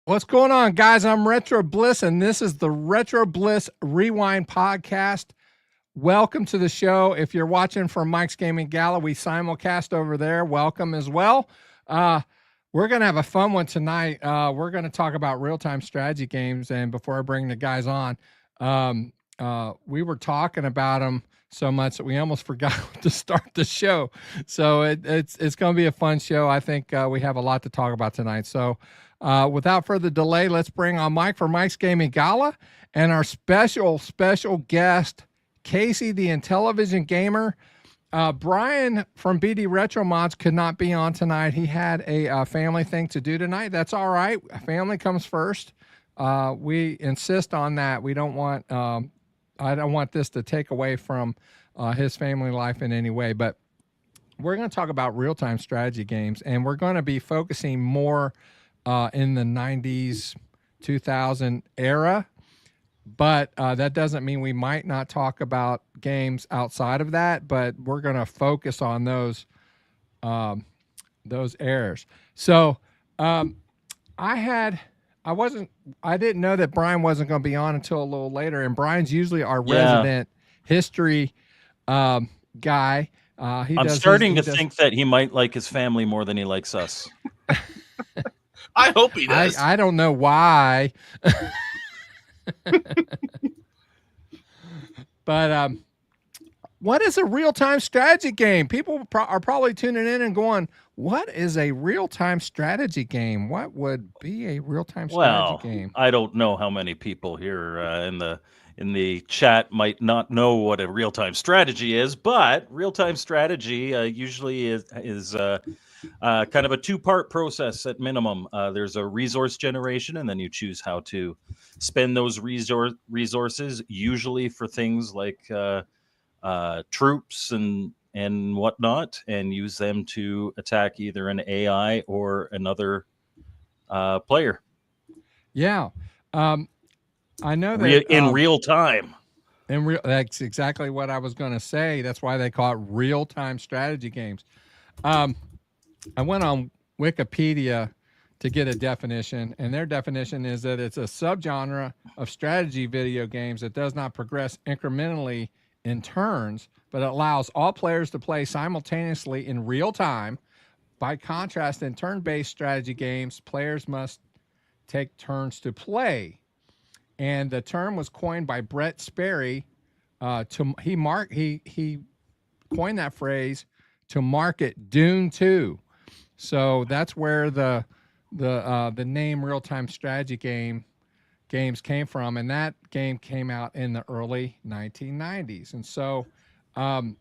What's going on, guys? I'm Retro Bliss, and this is the Retro Bliss Rewind Podcast. Welcome to the show. If you're watching from Mike's Gaming Gala, we simulcast over there. Welcome as well. We're going to have a fun one tonight. We're going to talk about real-time strategy games, and before I bring the guys on, we were talking about them so much that we almost forgot to start the show. So it's going to be a fun show. I think we have a lot to talk about tonight. So without further delay, let's bring on Mike for Mike's Gaming Gala and our special guest, Casey, the Intellivision Gamer. Brian from BD Retro Mods could not be on tonight. He had a family thing to do tonight. That's all right. Family comes first. We insist on that. We don't want, I don't want this to take away from his family life in any way, but we're going to talk about real-time strategy games, and we're going to be focusing more in the 90s, 2000 era, but that doesn't mean we might not talk about games outside of that, but we're going to focus on those eras. So I didn't know that Brian wasn't going to be on until a little later, and Brian's usually our resident history guy. I'm starting to think that he might like his family more than he likes us. I hope he does. I don't know why. But what is a real-time strategy game? People are probably tuning in and going, what is a real-time strategy game? What would be a real-time strategy game? I don't know how many people here in the chat might not know what a real-time strategy is, but real-time strategy usually is kind of a two-part process at minimum. There's a resource generation, and then you choose how to spend those resources, usually for things like troops and whatnot, and use them to attack either an AI or another player. Yeah. I know that in real time. That's exactly what I was going to say. That's why they call it real-time strategy games. I went on Wikipedia to get a definition, and their definition is that it's a subgenre of strategy video games that does not progress incrementally in turns, but it allows all players to play simultaneously in real time. By contrast, in turn-based strategy games, players must take turns to play. And the term was coined by Brett Sperry. He coined that phrase to market Dune 2. So that's where the name real-time strategy games came from, and that game came out in the early 1990s. And so the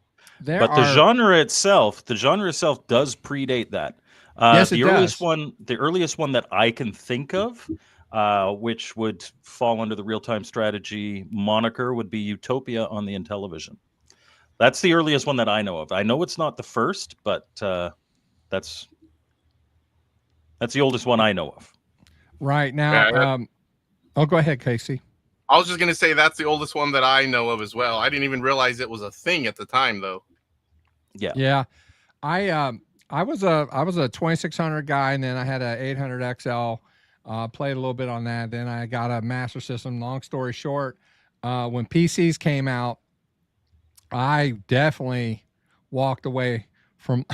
genre itself does predate that. Yes, the earliest one that I can think of, which would fall under the real-time strategy moniker, would be Utopia on the Intellivision. That's the earliest one that I know of. I know it's not the first, but that's the oldest one I know of. Right now. Go ahead, Casey. I was just going to say that's the oldest one that I know of as well. I didn't even realize it was a thing at the time, though. Yeah. Yeah. I was a 2600 guy, and then I had a 800 XL. Played a little bit on that. Then I got a Master System. Long story short, when PCs came out, I definitely walked away from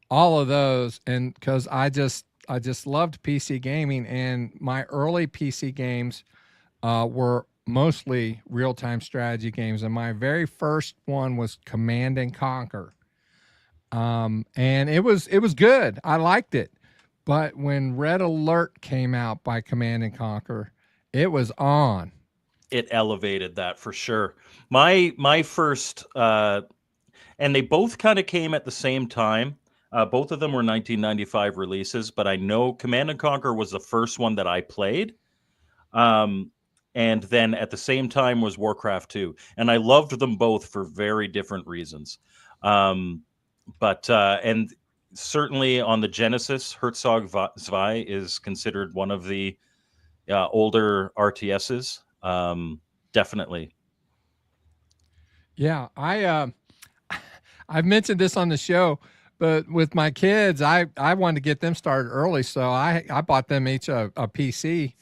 all of those, and because I just loved PC gaming, and my early PC games were mostly real-time strategy games, and my very first one was Command and Conquer, and it was good. I liked it, but when Red Alert came out by Command and Conquer, it was on. It elevated that for sure. My first, and they both kind of came at the same time. Both of them were 1995 releases, but I know Command and Conquer was the first one that I played. And then at the same time was Warcraft 2. And I loved them both for very different reasons. And certainly on the Genesis, Herzog Zwei is considered one of the older RTSs. Definitely. Yeah, I've mentioned this on the show. But with my kids, I wanted to get them started early, so I bought them each a PC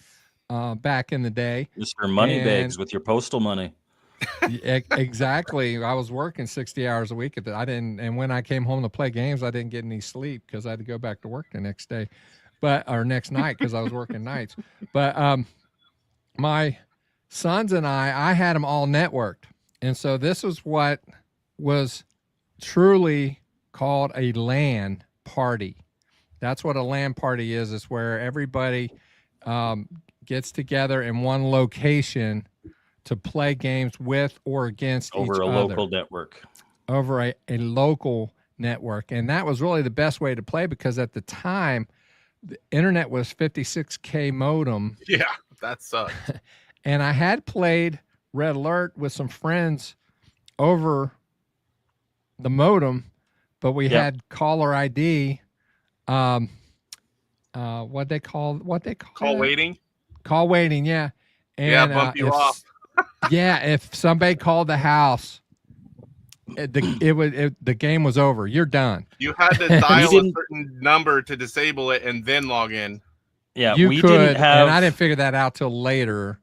back in the day. Mr. Moneybags And with your postal money. exactly, I was working 60 hours a week. I didn't, and when I came home to play games, I didn't get any sleep because I had to go back to work the next day, or next night because I was working nights. But my sons and I had them all networked, and so this was what was truly called a LAN party. That's what a LAN party is. It's where everybody gets together in one location to play games with or against each Over a other. local network. Over a local network. And that was really the best way to play because at the time, the internet was 56K modem. Yeah, that sucked. And I had played Red Alert with some friends over the modem, but we had caller ID. What they call Call it? waiting. Call waiting, yeah. And bump you off. Yeah, if somebody called the house, the game was over. You're done. You had to dial a certain number to disable it and then log in. Yeah, you we could, didn't have, and I didn't figure that out till later.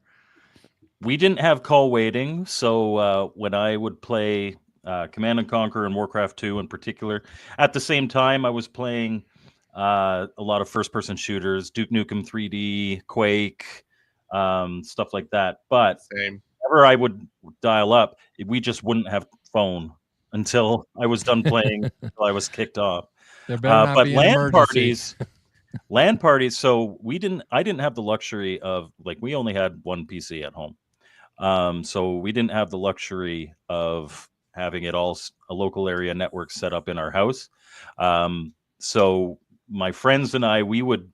We didn't have call waiting, so when I would play Command and Conquer and Warcraft 2 in particular, at the same time I was playing a lot of first-person shooters, Duke Nukem 3D, Quake, stuff like that. But Same. whenever I would dial up, we just wouldn't have phone until I was done playing, until I was kicked off. But LAN parties. So I didn't have the luxury of, like, we only had one PC at home. So we didn't have the luxury of having it all a local area network set up in our house. So my friends and we would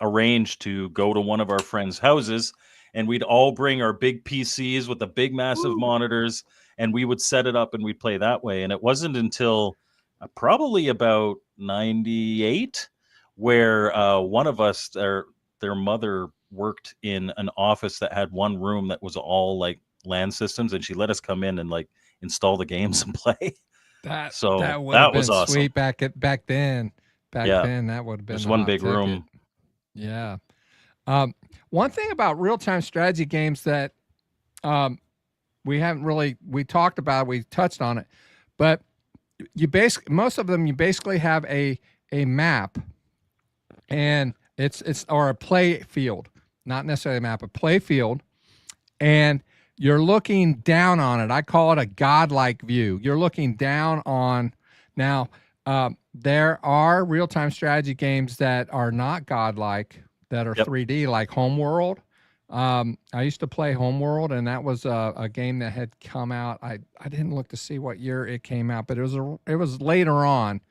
arrange to go to one of our friends' houses, and we'd all bring our big PCs with the big massive monitors, and we would set it up and we'd play that way. And it wasn't until probably about 98 where one of us, their mother worked in an office that had one room that was all like LAN systems, and she let us come in and like install the games and play. That was awesome. Sweet back then. Then that would have been just one big room. Yeah. One thing about real-time strategy games that we talked about, we touched on it, but most of them, you basically have a map, and it's or a play field, not necessarily a map, a play field, and you're looking down on it. I call it a godlike view. You're looking down on. Now, there are real-time strategy games that are not godlike, that are 3D, like Homeworld. I used to play Homeworld, and that was a game that had come out. I didn't look to see what year it came out, but it was later on,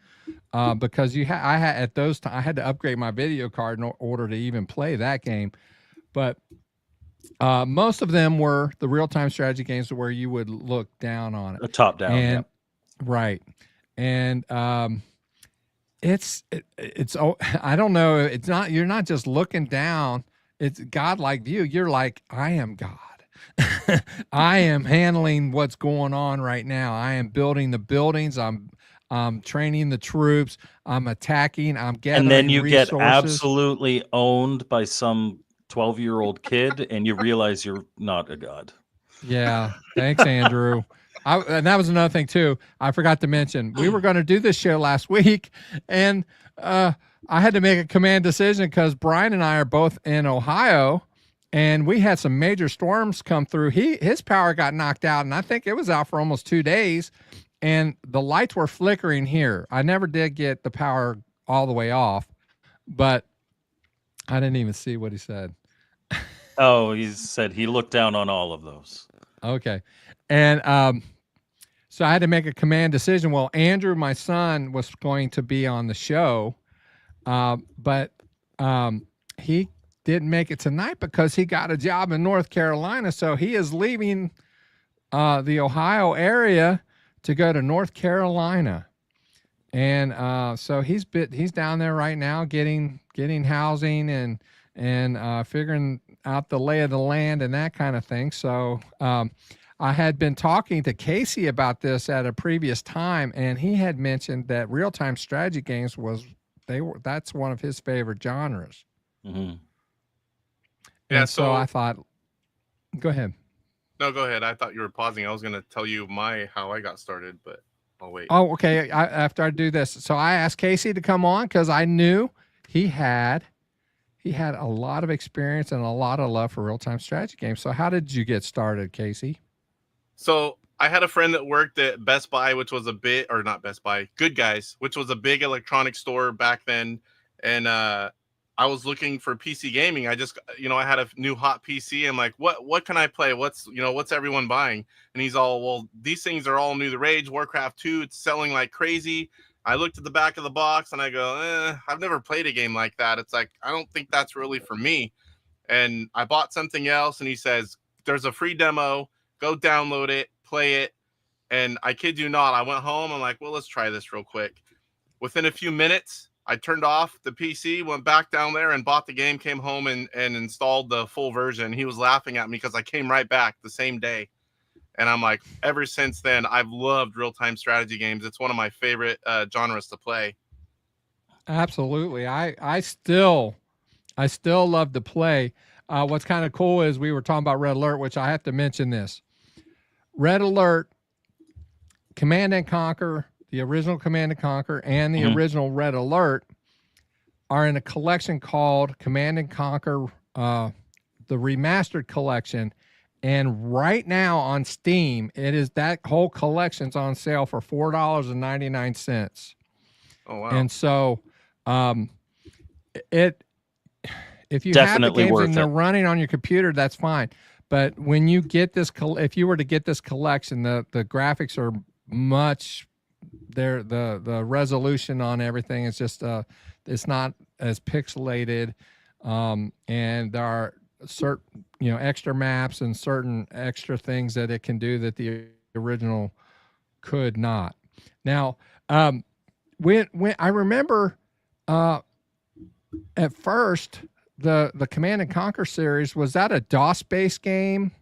because I had to upgrade my video card in order to even play that game. But most of them were the real-time strategy games where you would look down on it, top down, right. And it's I don't know. It's not. You're not just looking down. It's godlike view. You're like, I am God. I am handling what's going on right now. I am building the buildings. I'm training the troops. I'm attacking. I'm gathering. And then you resources. Get absolutely owned by some 12-year-old kid, and you realize you're not a god. Yeah. Thanks, Andrew. And that was another thing too. I forgot to mention, we were going to do this show last week, and I had to make a command decision because Brian and I are both in Ohio, and we had some major storms come through. His power got knocked out, and I think it was out for almost 2 days, and the lights were flickering here. I never did get the power all the way off, but I didn't even see what he said. Oh, he said he looked down on all of those. Okay. And so I had to make a command decision. Well, Andrew, my son, was going to be on the show, but he didn't make it tonight because he got a job in North Carolina. So he is leaving the Ohio area to go to North Carolina. And so he's down there right now getting housing and figuring out the lay of the land and that kind of thing. So I had been talking to Casey about this at a previous time, and he had mentioned that real-time strategy games that's one of his favorite genres. Mm-hmm. Yeah, And so I thought, go ahead. No, go ahead. I thought you were pausing. I was going to tell you how I got started, but I'll wait. Oh, okay. After I do this, so I asked Casey to come on because I knew he had a lot of experience and a lot of love for real-time strategy games. So how did you get started, Casey? So I had a friend that worked at Best Buy, which was not Best Buy, Good Guys, which was a big electronics store back then. And I was looking for PC gaming. I just, I had a new hot PC. I'm like, what can I play? What's everyone buying? And he's all, well, these things are all new the rage. Warcraft 2, it's selling like crazy. I looked at the back of the box and I go, I've never played a game like that. It's like, I don't think that's really for me. And I bought something else, and he says, there's a free demo. Go download it, play it. And I kid you not, I went home. I'm like, well, let's try this real quick. Within a few minutes, I turned off the PC, went back down there and bought the game, came home and installed the full version. He was laughing at me because I came right back the same day. And I'm like, ever since then, I've loved real-time strategy games. It's one of my favorite genres to play. Absolutely. I still love to play. What's kind of cool is we were talking about Red Alert, which I have to mention this. Red Alert, Command and Conquer, the original Command and Conquer, and the original Red Alert are in a collection called Command and Conquer, the Remastered Collection. And right now on Steam, that whole collection's on sale for $4.99. Oh, wow. And so if you Definitely have the games worth and they're it. running on your computer, that's fine. But when you get this, if you were to get this collection, the graphics are much, the resolution on everything is just it's not as pixelated, and there are certain extra maps and certain extra things that it can do that the original could not. Now, when I remember at first the Command and Conquer series, was that a DOS-based game,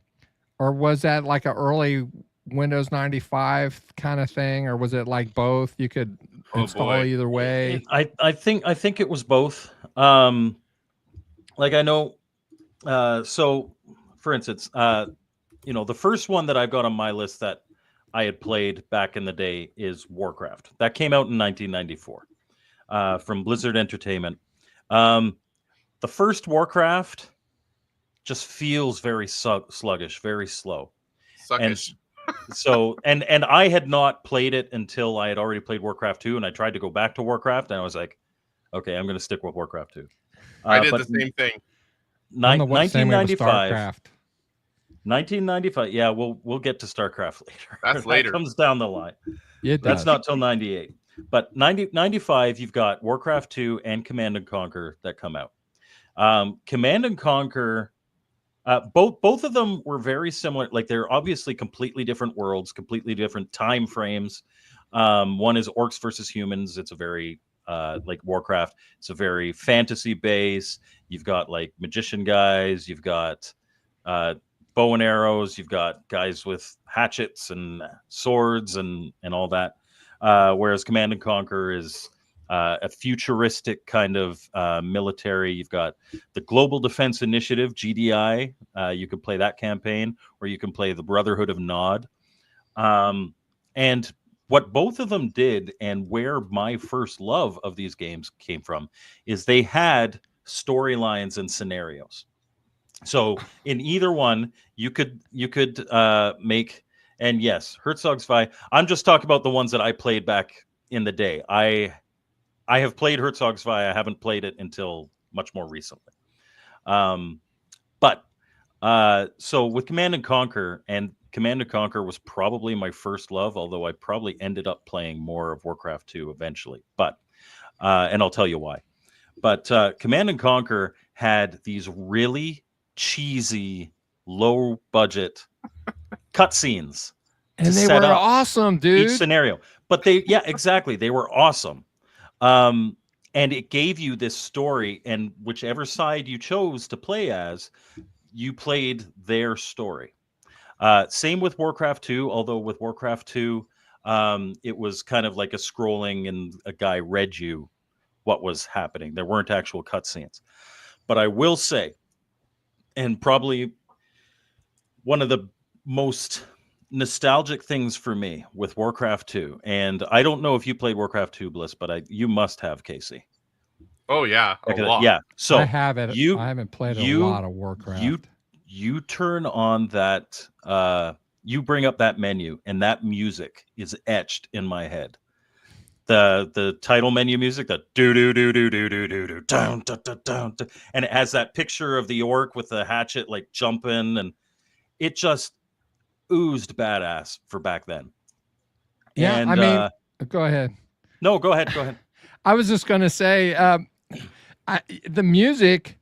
or was that like an early Windows 95 kind of thing, or was it like both? You could install either way. I think it was both. Like I know. So, for instance, the first one that I've got on my list that I had played back in the day is Warcraft. That came out in 1994 from Blizzard Entertainment. The first Warcraft just feels very sluggish, very slow. Suckish. And so, and I had not played it until I had already played Warcraft 2, and I tried to go back to Warcraft, and I was like, okay, I'm going to stick with Warcraft 2. I did the same thing. 1995. 1995. Yeah, we'll get to StarCraft later. That's later. That comes down the line. It That's does. not till 98. But 95, you've got Warcraft 2 and Command and Conquer that come out. Command and Conquer, both of them were very similar. Like, they're obviously completely different worlds, completely different time frames. One is orcs versus humans. It's a very like Warcraft. It's a very fantasy base. You've got like magician guys. You've got bow and arrows. You've got guys with hatchets and swords and all that. Whereas Command and Conquer is a futuristic kind of military. You've got the Global Defense Initiative, GDI. You can play that campaign, or you can play the Brotherhood of Nod. And what both of them did, and where my first love of these games came from, is they had storylines and scenarios. So in either one, you could make, and yes, Herzog-Zwei. I'm just talking about the ones that I played back in the day. I have played Herzog-Zwei. I haven't played it until much more recently. But so with Command and Conquer, and Command and Conquer was probably my first love, although I probably ended up playing more of Warcraft 2 eventually. But and I'll tell you why. But Command and Conquer had these really cheesy, low-budget cutscenes, and they were awesome, dude. Each scenario, but exactly, they were awesome. And it gave you this story, and whichever side you chose to play as, you played their story. Same with Warcraft 2, although with Warcraft 2, it was kind of like a scrolling and a guy read you what was happening. There weren't actual cutscenes. But I will say, and probably one of the most nostalgic things for me with Warcraft 2, and I don't know if you played Warcraft 2, Bliss, but you must have, Casey. Oh yeah, a lot. Yeah. So I have it. I haven't played a lot of Warcraft. You turn on that. You bring up that menu, and that music is etched in my head. The title menu music, the do do do do do do do do down down, and it has that picture of the orc with the hatchet like jumping, and it just oozed badass for back then. Yeah, and, I mean, go ahead. No, go ahead. Go ahead. I was just going to say, the music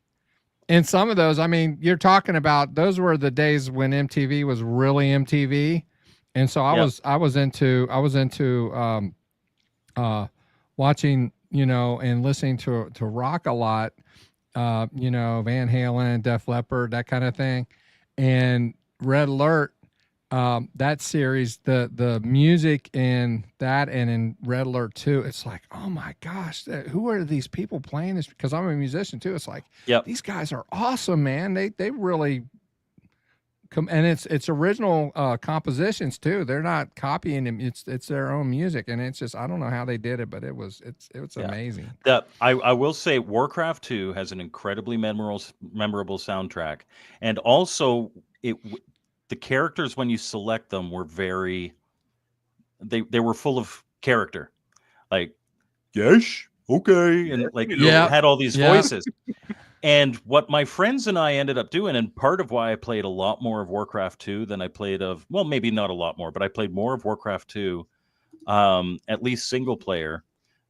in some of those, I mean, you're talking about, those were the days when MTV was really MTV. And so I was into watching, and listening to rock a lot, Van Halen, Def Leppard, that kind of thing. And Red Alert, that series, the music in that and in Red Alert 2, it's like, oh my gosh, who are these people playing this? Because I'm a musician too. It's like, these guys are awesome, man. They really come, and it's original compositions too. They're not copying them. It's their own music, and it's just, I don't know how they did it, but it's amazing. I will say Warcraft 2 has an incredibly memorable soundtrack, and also the characters, when you select them, were they were full of character, like, yes, okay, and like had all these voices. And what my friends and I ended up doing, and part of why I played a lot more of Warcraft 2 than I played maybe not a lot more, but I played more of Warcraft 2, at least single player,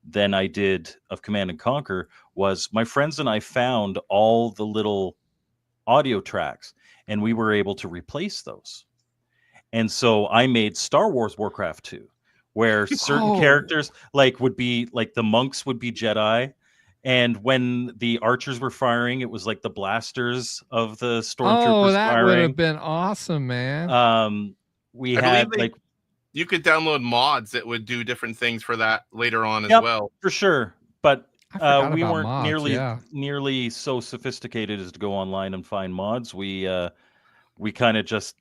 than I did of Command and Conquer, was my friends and I found all the little audio tracks, and we were able to replace those. And so I made Star Wars Warcraft 2, where certain characters would be like, the monks would be Jedi, and when the archers were firing, it was like the blasters of the stormtroopers firing. Would have been awesome, man. I believe you could download mods that would do different things for that later on as well. For sure. But we weren't mods, nearly so sophisticated as to go online and find mods. We kind of just,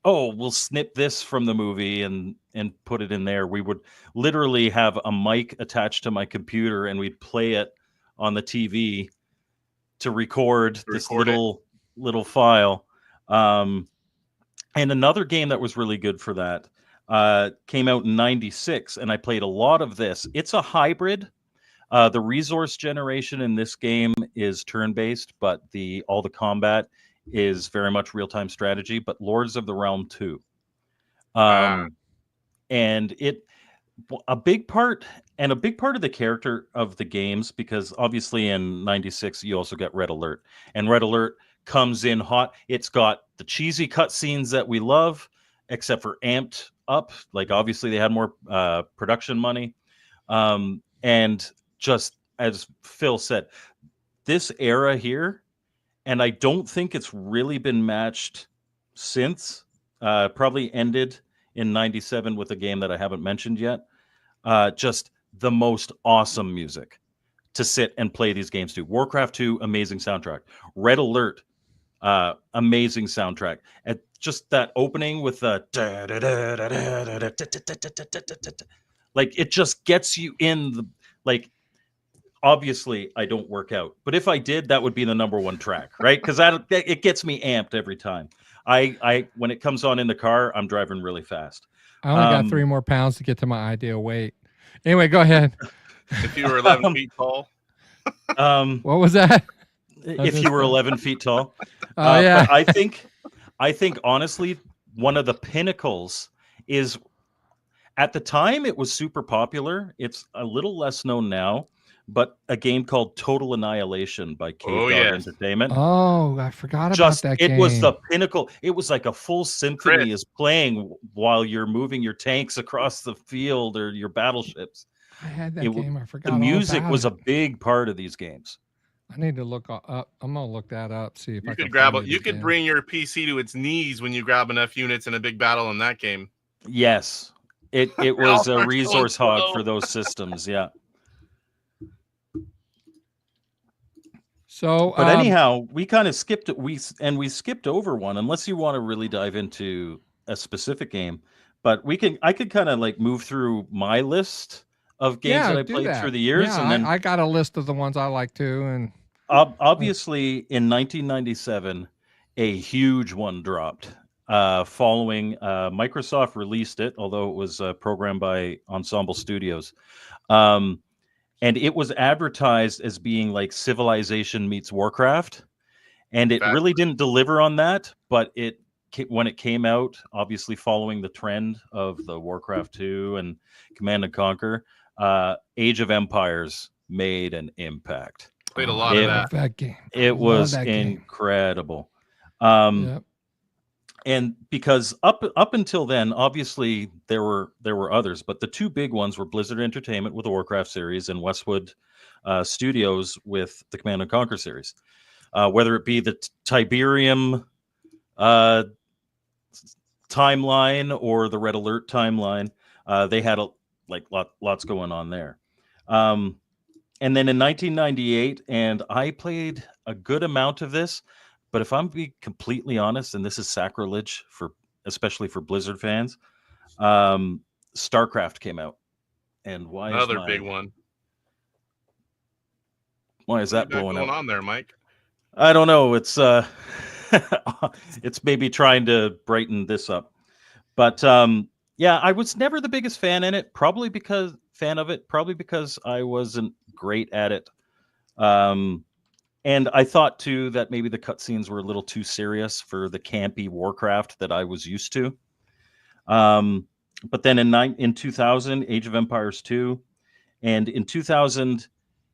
we'll snip this from the movie and put it in there. We would literally have a mic attached to my computer, and we'd play it on the TV to record this little file. And another game that was really good for that came out in '96, and I played a lot of this. It's a hybrid. The resource generation in this game is turn-based, but all the combat is very much real-time strategy. But Lords of the Realm 2, and a big part of the character of the games, because obviously in '96 you also get Red Alert, and Red Alert comes in hot. It's got the cheesy cutscenes that we love, except for amped up. Like, obviously they had more production money, and just as Phil said, this era here, and I don't think it's really been matched since. Probably ended in '97 with a game that I haven't mentioned yet. Just the most awesome music to sit and play these games to. Warcraft 2, amazing soundtrack. Red Alert, amazing soundtrack. And just that opening with the like, it just gets you in the, like, obviously I don't work out, but if I did, that would be the number one track, right? Because it gets me amped every time. I when it comes on in the car, I'm driving really fast. I only got 3 more pounds to get to my ideal weight. Anyway, go ahead. If you were 11 feet tall. What was that? If you were 11 feet tall. Yeah. But I think honestly, one of the pinnacles is, at the time it was super popular. It's a little less known now, but a game called Total Annihilation by Cave Dog Entertainment. Oh, I forgot about that game. It was the pinnacle. It was like a full symphony is playing while you're moving your tanks across the field or your battleships. I had that game. I forgot. The music was a big part of these games. I need to look up. I'm gonna look that up. See if I You can could grab find it. it You could again. bring your PC to its knees when you grab enough units in a big battle in that game. Yes, it They was all a start going resource hog slow. for those systems. Yeah. So, But anyhow, we kind of skipped it. We skipped over one, unless you want to really dive into a specific game. But I could kind of like move through my list of games yeah, that I do played through that. the years, Yeah, and then I got a list of the ones I like too, and obviously in 1997, a huge one dropped. Following Microsoft released it, although it was programmed by Ensemble Studios. Um, and it was advertised as being like Civilization meets Warcraft, and it Fast. really didn't deliver on that. But when it came out, obviously following the trend of the Warcraft 2 and Command and Conquer, Age of Empires made an impact. Played a I lot of love that. that game. I It love was that game. incredible. Yep. And because up until then, obviously there were others, but the two big ones were Blizzard Entertainment with the Warcraft series and Westwood Studios with the Command and Conquer series. Whether it be the Tiberium timeline or the Red Alert timeline, they had lots going on there. And then in 1998, and I played a good amount of this. But if I'm being completely honest, and this is sacrilege especially for Blizzard fans, StarCraft came out, and Another big one. Why is What that do you got blowing going up? on there, Mike? I don't know. It's it's maybe trying to brighten this up, but yeah, I was never the biggest fan of it. Probably because I wasn't great at it. And I thought too that maybe the cutscenes were a little too serious for the campy Warcraft that I was used to. But then in 2000, Age of Empires 2, and in 2000,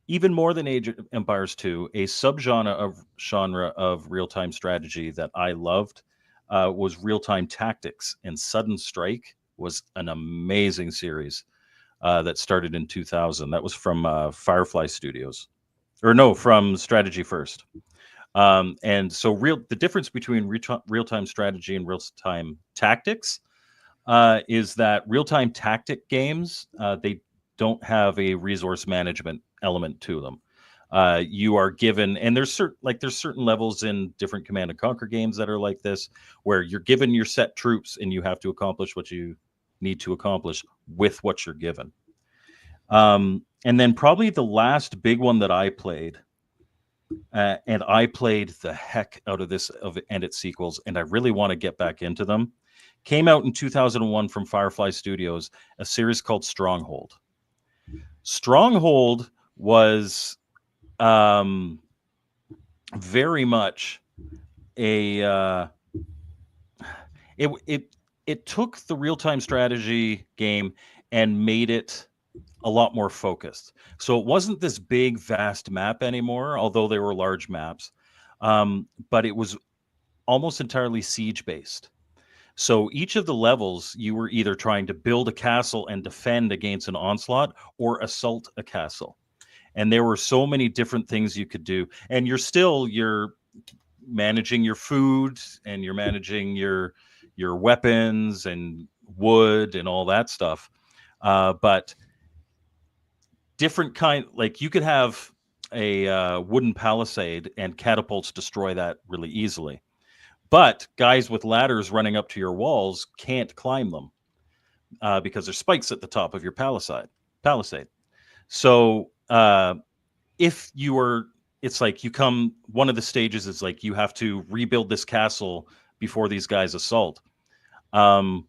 even more than Age of Empires 2, a subgenre of real-time strategy that I loved was real-time tactics, and Sudden Strike was an amazing series that started in 2000. That was from Firefly Studios. Or no, from Strategy First. And so the difference between real-time strategy and real-time tactics is that real-time tactic games, they don't have a resource management element to them. You are given, and there's certain levels in different Command and Conquer games that are like this, where you're given your set troops and you have to accomplish what you need to accomplish with what you're given. And then probably the last big one that I played, and I played the heck out of this and its sequels, and I really want to get back into them, came out in 2001 from Firefly Studios, a series called Stronghold. Stronghold was very much it took the real-time strategy game and made it a lot more focused. So it wasn't this big, vast map anymore, although they were large maps. But it was almost entirely siege-based. So each of the levels, you were either trying to build a castle and defend against an onslaught or assault a castle. And there were so many different things you could do. And you're managing your food, and you're managing your weapons and wood and all that stuff. But different like you could have a wooden palisade and catapults destroy that really easily. But guys with ladders running up to your walls can't climb them because there's spikes at the top of your palisade. So if you were, it's like one of the stages is like you have to rebuild this castle before these guys assault. And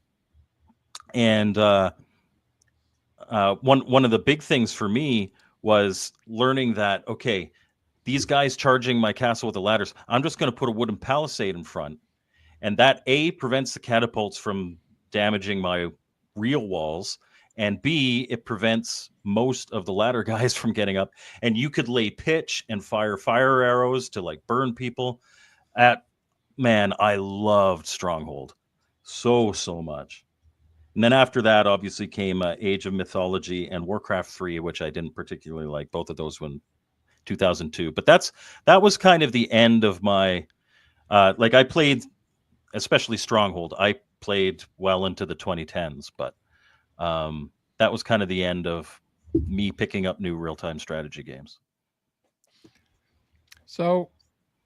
one of the big things for me was learning that, okay, these guys charging my castle with the ladders, I'm just going to put a wooden palisade in front. And that A, prevents the catapults from damaging my real walls, and B, it prevents most of the ladder guys from getting up. And you could lay pitch and fire arrows to like burn people. Man, I loved Stronghold so much. And then after that, obviously, came Age of Mythology and Warcraft 3, which I didn't particularly like. Both of those 2002. But that was kind of the end of my like I played, especially Stronghold. I played well into the 2010s, but that was kind of the end of me picking up new real-time strategy games. So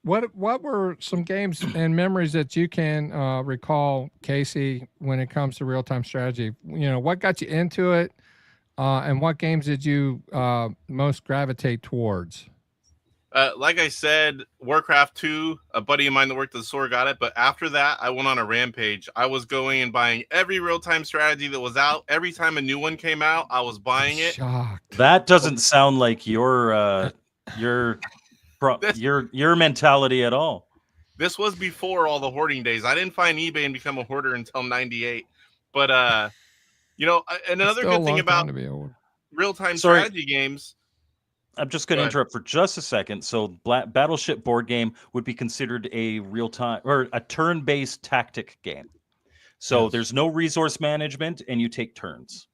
what were some games and memories that you can recall, Casey, when it comes to real-time strategy? You know, what got you into it, and what games did you most gravitate towards? Like I said, Warcraft 2, a buddy of mine that worked at the store got it. But after that, I went on a rampage. I was going and buying every real-time strategy that was out. Every time a new one came out, I was buying it. Shocked. That doesn't sound like your mentality at all. This was before all the hoarding days. I didn't find eBay and become a hoarder until 98. But, you know, and another Still a good thing long about time to be old. real-time Sorry. strategy games. I'm just going to interrupt for just a second. So Battleship board game would be considered a real-time or a turn-based tactic game. So Yes. there's no resource management and you take turns.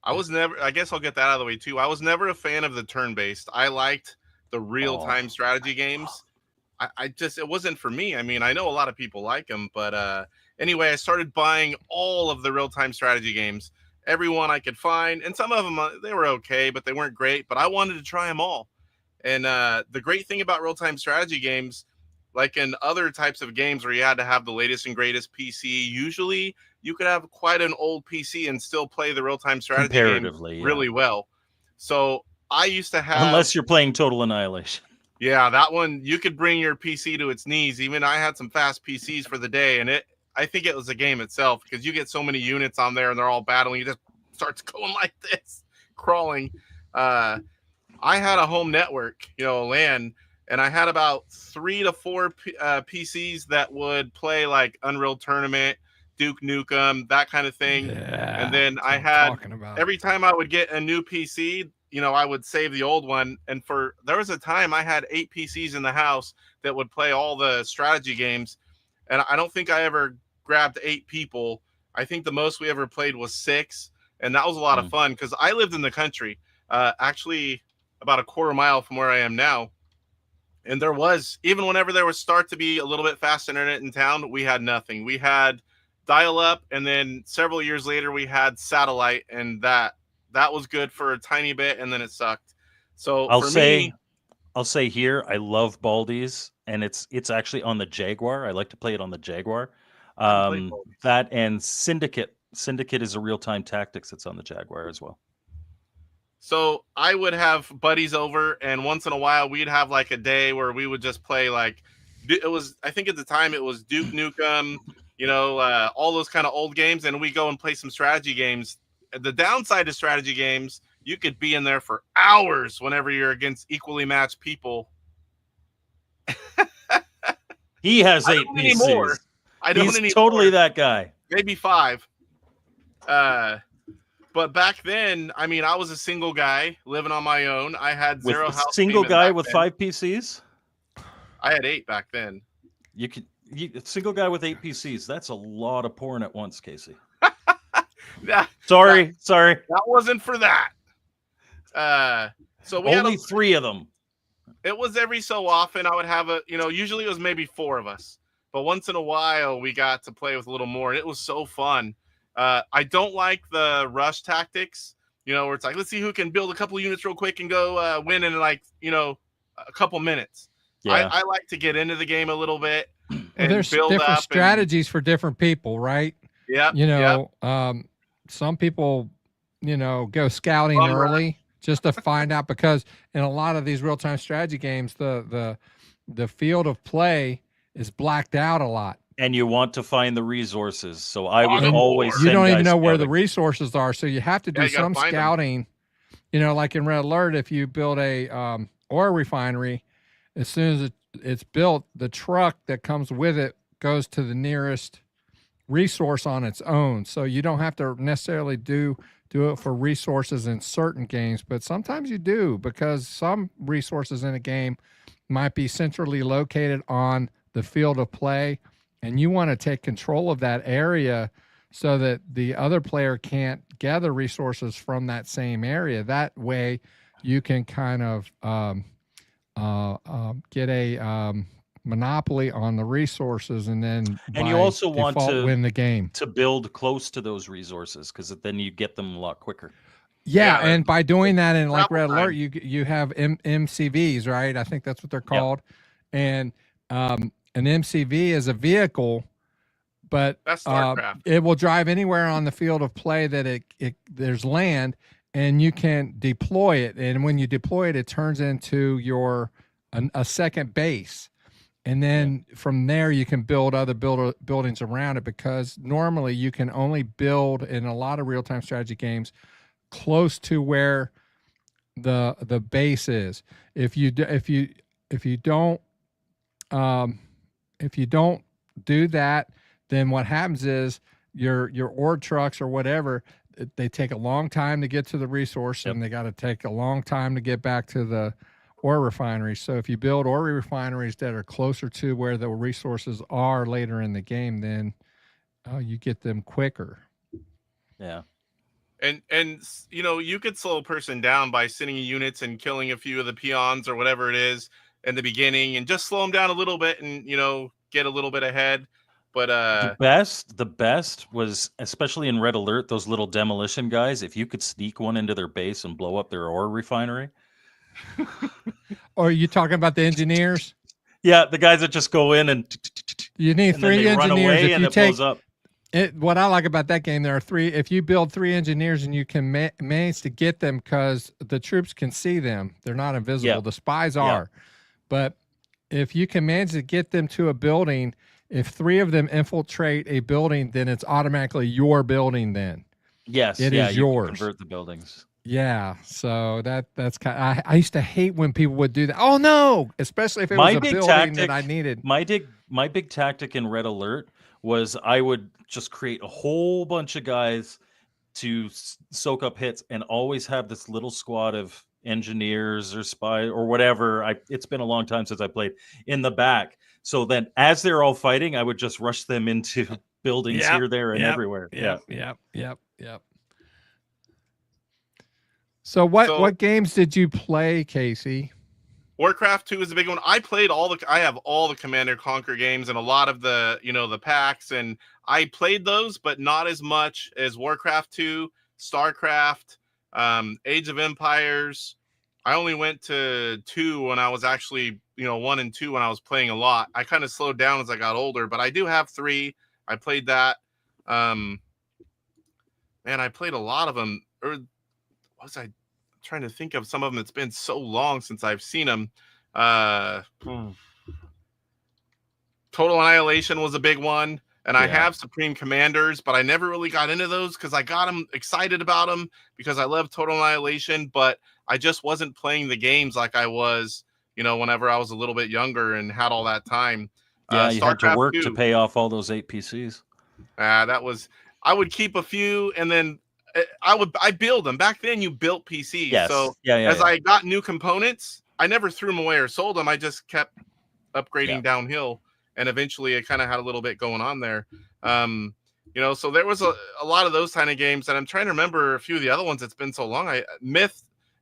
I guess I'll get that out of the way too. I was never a fan of the turn-based. I liked the real-time strategy games. It wasn't for me. I mean, I know a lot of people like them, but anyway, I started buying all of the real-time strategy games, every one I could find, and some of them they were okay, but they weren't great. But I wanted to try them all. And the great thing about real-time strategy games, like in other types of games where you had to have the latest and greatest PC, usually you could have quite an old PC and still play the real-time strategy game really well. So I used to have, unless you're playing Total Annihilation. Yeah, that one, you could bring your PC to its knees. Even I had some fast PCs for the day, and I think it was a game itself because you get so many units on there and they're all battling. You just starts going like this, crawling. I had a home network, you know, a LAN, and I had about 3 to 4 PCs that would play like Unreal Tournament, Duke Nukem, that kind of thing. Yeah, And then I had, every time I would get a new PC, you know, I would save the old one. And there was a time I had 8 PCs in the house that would play all the strategy games. And I don't think I ever grabbed 8 people. I think the most we ever played was 6. And that was a lot of fun because I lived in the country, actually about a quarter mile from where I am now. And there was, even whenever there was start to be a little bit fast internet in town, we had nothing. We had dial up. And then several years later, we had satellite, and that was good for a tiny bit, and then it sucked. So I'll say here, I love Baldi's, and it's actually on the Jaguar. I like to play it on the Jaguar. That and Syndicate. Syndicate is a real-time tactics that's on the Jaguar as well. So I would have buddies over, and once in a while we'd have like a day where we would just play like I think at the time it was Duke Nukem, you know, all those kind of old games, and we go and play some strategy games. The downside of strategy games, you could be in there for hours whenever you're against equally matched people. He has 8 PCs. I don't He's anymore. Totally that guy. Maybe 5. But back then, I mean, I was a single guy living on my own. I had zero house. Single guy with 5 PCs? I had 8 back then. Single guy with 8 PCs. That's a lot of porn at once, Casey. Sorry. That wasn't for that. So we only 3 of them. It was every so often I would have usually it was maybe 4 of us, but once in a while we got to play with a little more, and it was so fun. I don't like the rush tactics, you know, where it's like, let's see who can build a couple units real quick and go win in like, you know, a couple minutes. Yeah. I like to get into the game a little bit and there's build different up strategies for different people, right? Yeah. You know, some people, you know, go scouting early just to find out, because in a lot of these real-time strategy games, the field of play is blacked out a lot. And you want to find the resources. So I would always you don't even know where the resources are. So you have to do some scouting, you know, like in Red Alert, if you build a oil refinery, as soon as it's built, the truck that comes with it goes to the nearest resource on its own. So you don't have to necessarily do it for resources in certain games, but sometimes you do, because some resources in a game might be centrally located on the field of play, and you want to take control of that area so that the other player can't gather resources from that same area. That way you can kind of get a monopoly on the resources, and then And you by also want default win the game. to build close to those resources, because then you get them a lot quicker. Yeah, Yeah, and by doing that in like Red travel Alert, time. you have MCVs, right? I think that's what they're called. And an MCV is a vehicle, but That's StarCraft. it will drive anywhere on the field of play that it there's land, and you can deploy it. And when you deploy it, it turns into a second base. And then from there, you can build other buildings around it, because normally you can only build in a lot of real-time strategy games close to where the base is. If you don't do that, then what happens is your ore trucks or whatever, they take a long time to get to the resource, and they got to take a long time to get back to the ore refineries. So if you build ore refineries that are closer to where the resources are later in the game, then you get them quicker. Yeah. And you could slow a person down by sending units and killing a few of the peons or whatever it is in the beginning, and just slow them down a little bit, and get a little bit ahead. But the best was, especially in Red Alert, those little demolition guys. If you could sneak one into their base and blow up their ore refinery. Or are you talking about the engineers? Yeah, the guys that just go in and you need and 3 then they engineers. run away If and you it take blows up. what I like about that game, there are 3. If you build 3 engineers and you can manage to get them, because the troops can see them, they're not invisible. Yeah. The spies are, but if you can manage to get them to a building, if 3 of them infiltrate a building, then it's automatically your building. Then Yes, it yeah, is you can yours. convert the buildings. Yeah, so that's kind. I used to hate when people would do that. Oh no, especially if it was a building that I needed. My big tactic in Red Alert was I would just create a whole bunch of guys to soak up hits, and always have this little squad of engineers or spy or whatever. It's been a long time since I played, in the back. So then, as they're all fighting, I would just rush them into buildings here, there, and everywhere. Yep. So what games did you play, Casey? Warcraft 2 is a big one. I have all the Command and Conquer games and a lot of the, the packs, and I played those, but not as much as Warcraft 2, StarCraft, Age of Empires. I only went to 2 when I was actually, 1 and 2 when I was playing a lot. I kind of slowed down as I got older, but I do have 3. I played that. Man, I played a lot of them. Or was I trying to think of some of them? It's been so long since I've seen them. Total Annihilation was a big one, and I have Supreme Commanders, but I never really got into those because I got them excited about them because I love Total Annihilation, but I just wasn't playing the games like I was, whenever I was a little bit younger and had all that time. Yeah, you had to StarCraft work 2, to pay off all those 8 PCs. I would keep a few, and then I build them. Back then, you built PCs. Yes. So I got new components, I never threw them away or sold them. I just kept upgrading downhill, and eventually I kind of had a little bit going on there. So there was a lot of those kind of games, and I'm trying to remember a few of the other ones. It's been so long.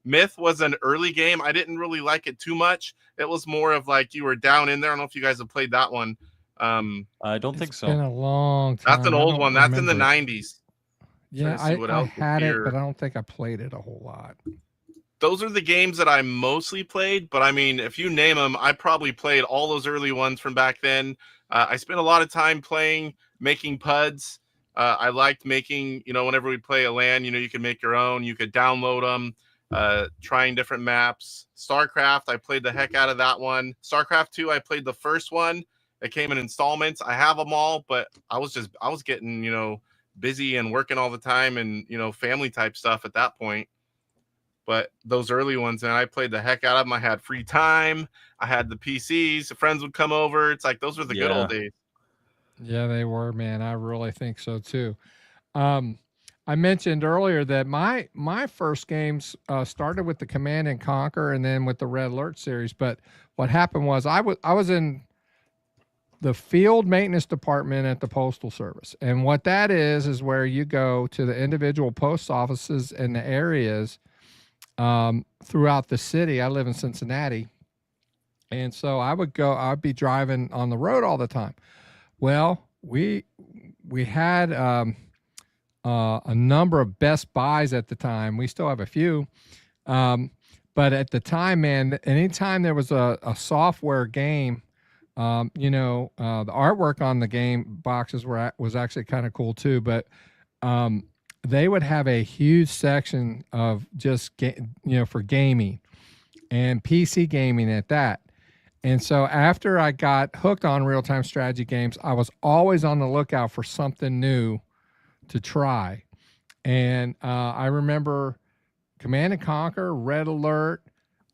Myth was an early game. I didn't really like it too much. It was more of like you were down in there. I don't know if you guys have played that one. I don't think so. It's been a long time. That's an old one. That's in the 90s. Yeah, I had it, but I don't think I played it a whole lot. Those are the games that I mostly played, but I mean, if you name them, I probably played all those early ones from back then. I spent a lot of time making PUDs. I liked making, whenever we play a LAN, you could make your own, you could download them, trying different maps. StarCraft, I played the heck out of that one. StarCraft 2, I played the first one. It came in installments. I have them all, but I was getting, busy and working all the time and, family type stuff at that point. But those early ones, and I played the heck out of them. I had free time. I had the PCs. The friends would come over. It's like, those were the good old days. Yeah, they were, man. I really think so too. I mentioned earlier that my first games started with the Command and Conquer and then with the Red Alert series. But what happened was I was in the field maintenance department at the Postal Service. And what that is where you go to the individual post offices in the areas throughout the city. I live in Cincinnati. And so I'd be driving on the road all the time. Well, we had a number of Best Buys at the time. We still have a few. But at the time, man, anytime there was a software game, the artwork on the game boxes was actually kind of cool too. But they would have a huge section of just for gaming and PC gaming at that. And so after I got hooked on real-time strategy games, I was always on the lookout for something new to try. And I remember Command and Conquer, Red Alert.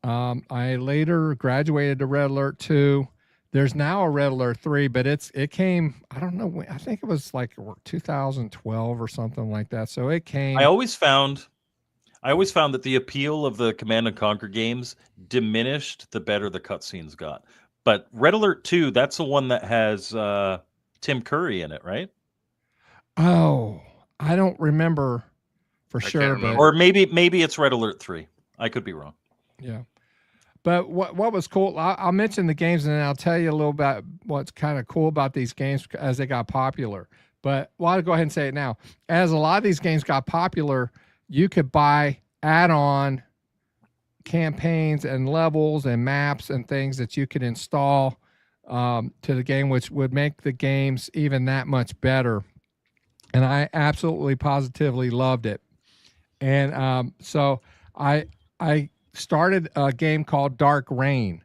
I later graduated to Red Alert 2. There's now a Red Alert 3, but it came, I don't know, I think it was like 2012 or something like that. So it came. I always found that the appeal of the Command and Conquer games diminished the better the cutscenes got. But Red Alert 2, that's the one that has Tim Curry in it, right? Oh, I don't remember for sure. But, or maybe it's Red Alert 3. I could be wrong. Yeah. But what was cool, I'll mention the games and then I'll tell you a little about what's kind of cool about these games as they got popular. But I'll go ahead and say it now. As a lot of these games got popular, you could buy add-on campaigns and levels and maps and things that you could install to the game, which would make the games even that much better. And I absolutely positively loved it. And so I started a game called Dark Reign,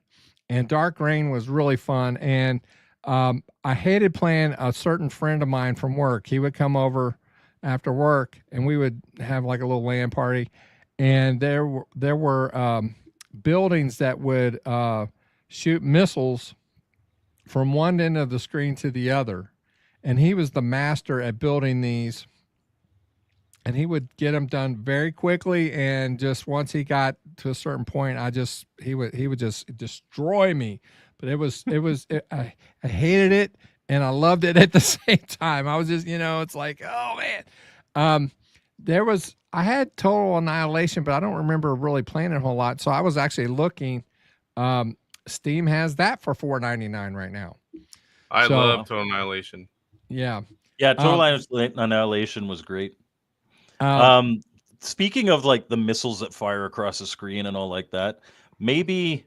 and Dark Reign was really fun. And I hated playing a certain friend of mine from work. He would come over after work and we would have like a little LAN party, and there were buildings that would shoot missiles from one end of the screen to the other, and he was the master at building these, and he would get them done very quickly. And just once he got to a certain point, he would just destroy me. But I hated it and I loved it at the same time. I was just, it's like, oh man. I had Total Annihilation, but I don't remember really playing it a whole lot. So I was actually looking. Steam has that for $4.99 right now. I love Total Annihilation. Yeah. Yeah, Total Annihilation was great. Speaking of like the missiles that fire across the screen and all like that, maybe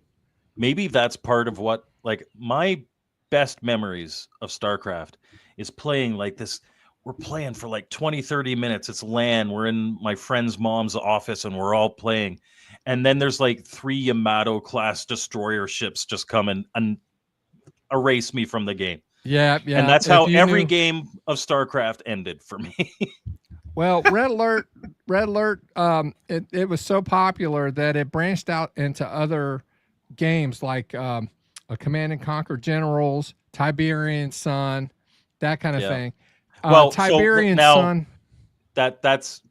that's part of what, like, my best memories of StarCraft is playing like this. We're playing for like 20, 30 minutes. It's LAN. We're in my friend's mom's office and we're all playing. And then there's like 3 Yamato class destroyer ships just come and erase me from the game. Yeah. And that's how every game of StarCraft ended for me. Well, Red Alert, it was so popular that it branched out into other games like a Command and Conquer Generals, Tiberian Sun, that kind of thing. Well, Tiberian so Sun.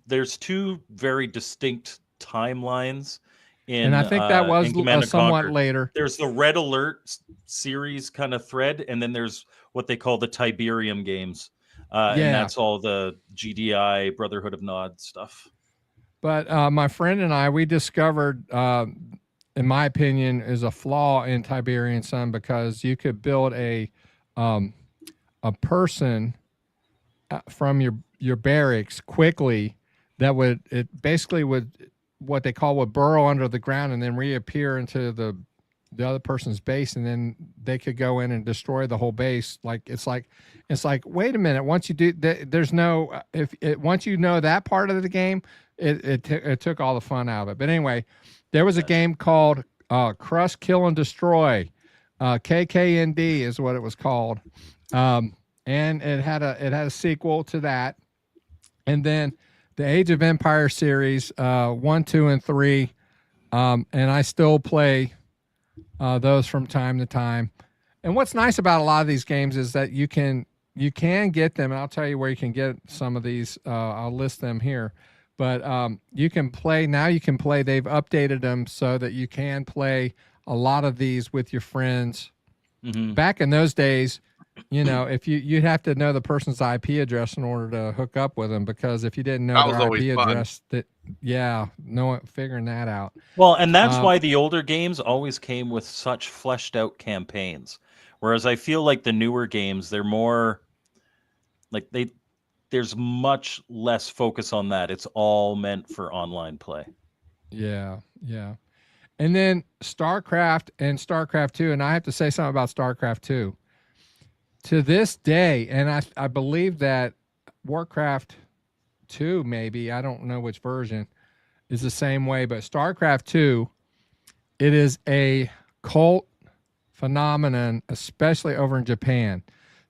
There's 2 very distinct timelines and I think that was somewhat later. There's the Red Alert series kind of thread, and then there's what they call the Tiberium games. And that's all the GDI, Brotherhood of Nod stuff. But my friend and I, we discovered, in my opinion, is a flaw in Tiberian Sun, because you could build a person from your barracks quickly that would what they call would burrow under the ground and then reappear into the other person's base, and then they could go in and destroy the whole base. It's like wait a minute, once you do there's no once you know that part of the game, it took all the fun out of it. But anyway, there was a game called Crush, Kill, and Destroy. KKND is what it was called. And it had a sequel to that. And then the Age of Empire series, 1, 2, and 3. And I still play those from time to time. And what's nice about a lot of these games is that you can get them, and I'll tell you where you can get some of these. I'll list them here. But you can play, they've updated them so that you can play a lot of these with your friends. Mm-hmm. Back in those days, you know, if you'd have to know the person's IP address in order to hook up with them, because if you didn't know That was their always IP fun. address, figuring that out. Well, and that's why the older games always came with such fleshed out campaigns. Whereas I feel like the newer games, they're more like there's much less focus on that. It's all meant for online play. Yeah, yeah. And then StarCraft and StarCraft 2, and I have to say something about StarCraft 2. To this day, and I believe that Warcraft 2, maybe, I don't know which version, is the same way, but StarCraft 2, it is a cult phenomenon, especially over in Japan.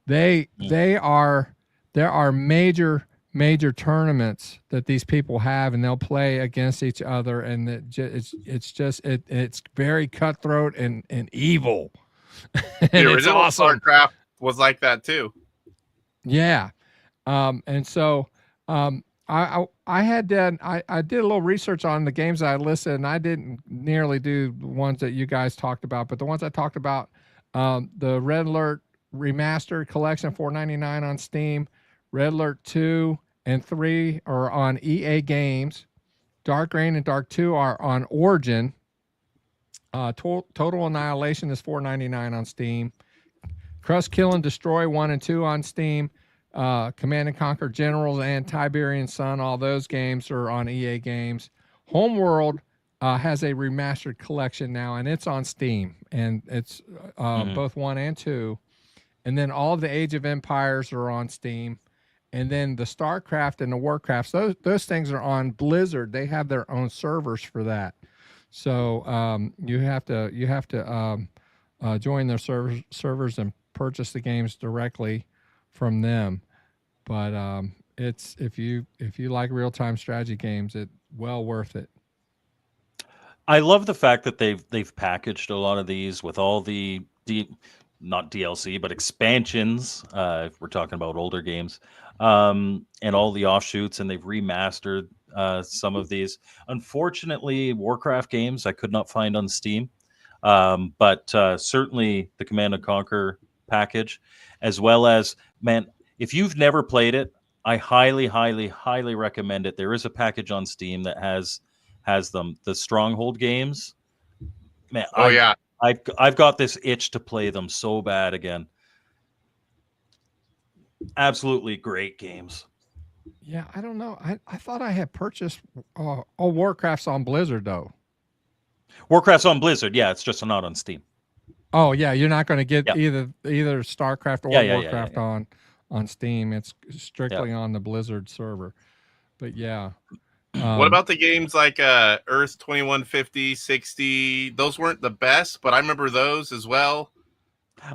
There are major tournaments that these people have, and they'll play against each other, and it's very cutthroat and evil. And The it's original awesome. StarCraft was like that too. Yeah. And so I did a little research on the games I listed, and I didn't nearly do the ones that you guys talked about, but the ones I talked about, the Red Alert Remastered Collection, $4.99 on Steam. Red Alert 2 and 3 are on EA Games. Dark Reign and Dark 2 are on Origin. Total Annihilation is $4.99 on Steam. Crush, Kill, and Destroy 1 and 2 on Steam. Command and Conquer Generals and Tiberian Sun, all those games are on EA Games. Homeworld has a remastered collection now, and it's on Steam, and it's both 1 and 2. And then all of the Age of Empires are on Steam. And then the StarCraft and the Warcrafts, those things are on Blizzard. They have their own servers for that. So you have to join their servers and purchase the games directly from them. But it's if you like real-time strategy games, it's well worth it. I love the fact that they've packaged a lot of these with all the not DLC but expansions. If we're talking about older games, and all the offshoots, and they've remastered some of these. Unfortunately, Warcraft games I could not find on Steam, but certainly the Command and Conquer package, as well as, man, if you've never played it, I highly, highly, highly recommend it. There is a package on Steam that has them, the Stronghold games. Man, I've got this itch to play them so bad again. Absolutely great games. Yeah, I don't know. I thought I had purchased Warcraft's on Blizzard though. Warcraft's on Blizzard, yeah. It's just not on Steam. Oh yeah, you're not going to get either StarCraft or Warcraft on Steam. It's strictly on the Blizzard server. But yeah. What about the games like Earth 2150, 60? Those weren't the best, but I remember those as well.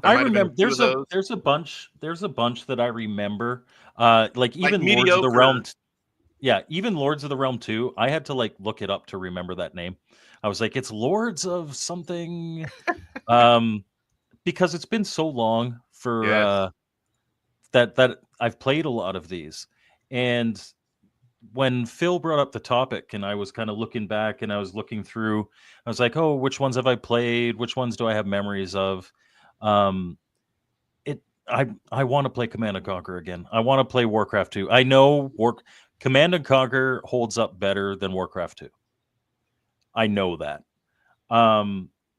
I remember there's a bunch that I remember. Like even like Lords of the Realm. Even Lords of the Realm 2. I had to like look it up to remember that name. I was like, it's Lords of something. Because it's been so long for that I've played a lot of these. And when Phil brought up the topic and I was kind of looking back and I was looking through, I was like, oh, which ones have I played? Which ones do I have memories of? I want to play Command and Conquer again. I want to play Warcraft 2. I know Command and Conquer holds up better than Warcraft 2. I know that.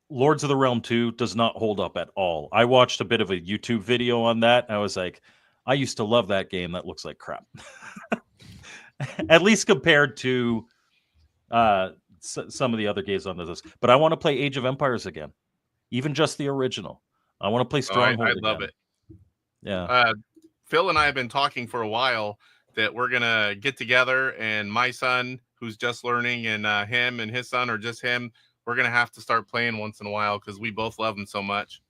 Lords of the Realm 2 does not hold up at all. I watched a bit of a YouTube video on that. And I was like, I used to love that game. That looks like crap. At least compared to some of the other games on the list. But I want to play Age of Empires again. Even just the original. I want to play Stronghold I love it. Yeah. Phil and I have been talking for a while that we're going to get together, and my son, who's just learning, and him and his son, or just him, we're going to have to start playing once in a while because we both love them so much.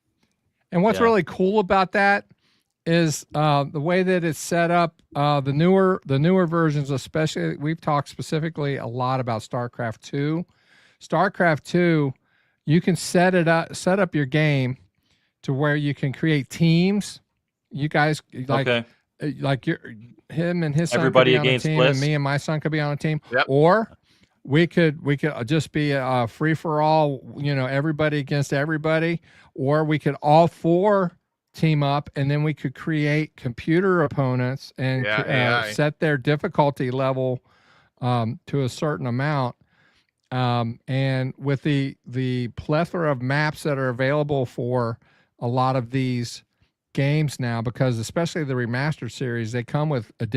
And what's really cool about that is the way that it's set up. The newer versions, especially, we've talked specifically a lot about StarCraft 2. StarCraft 2, you can set up your game to where you can create teams. You guys like him and his son everybody could be against on a team, Bliss. and me and my son could be on a team. Yep. Or we could just be a free for all, everybody against everybody, or we could all four team up, and then we could create computer opponents and Yeah, AI. set their difficulty level to a certain amount. And with the plethora of maps that are available for a lot of these games now, because especially the remastered series, they come with a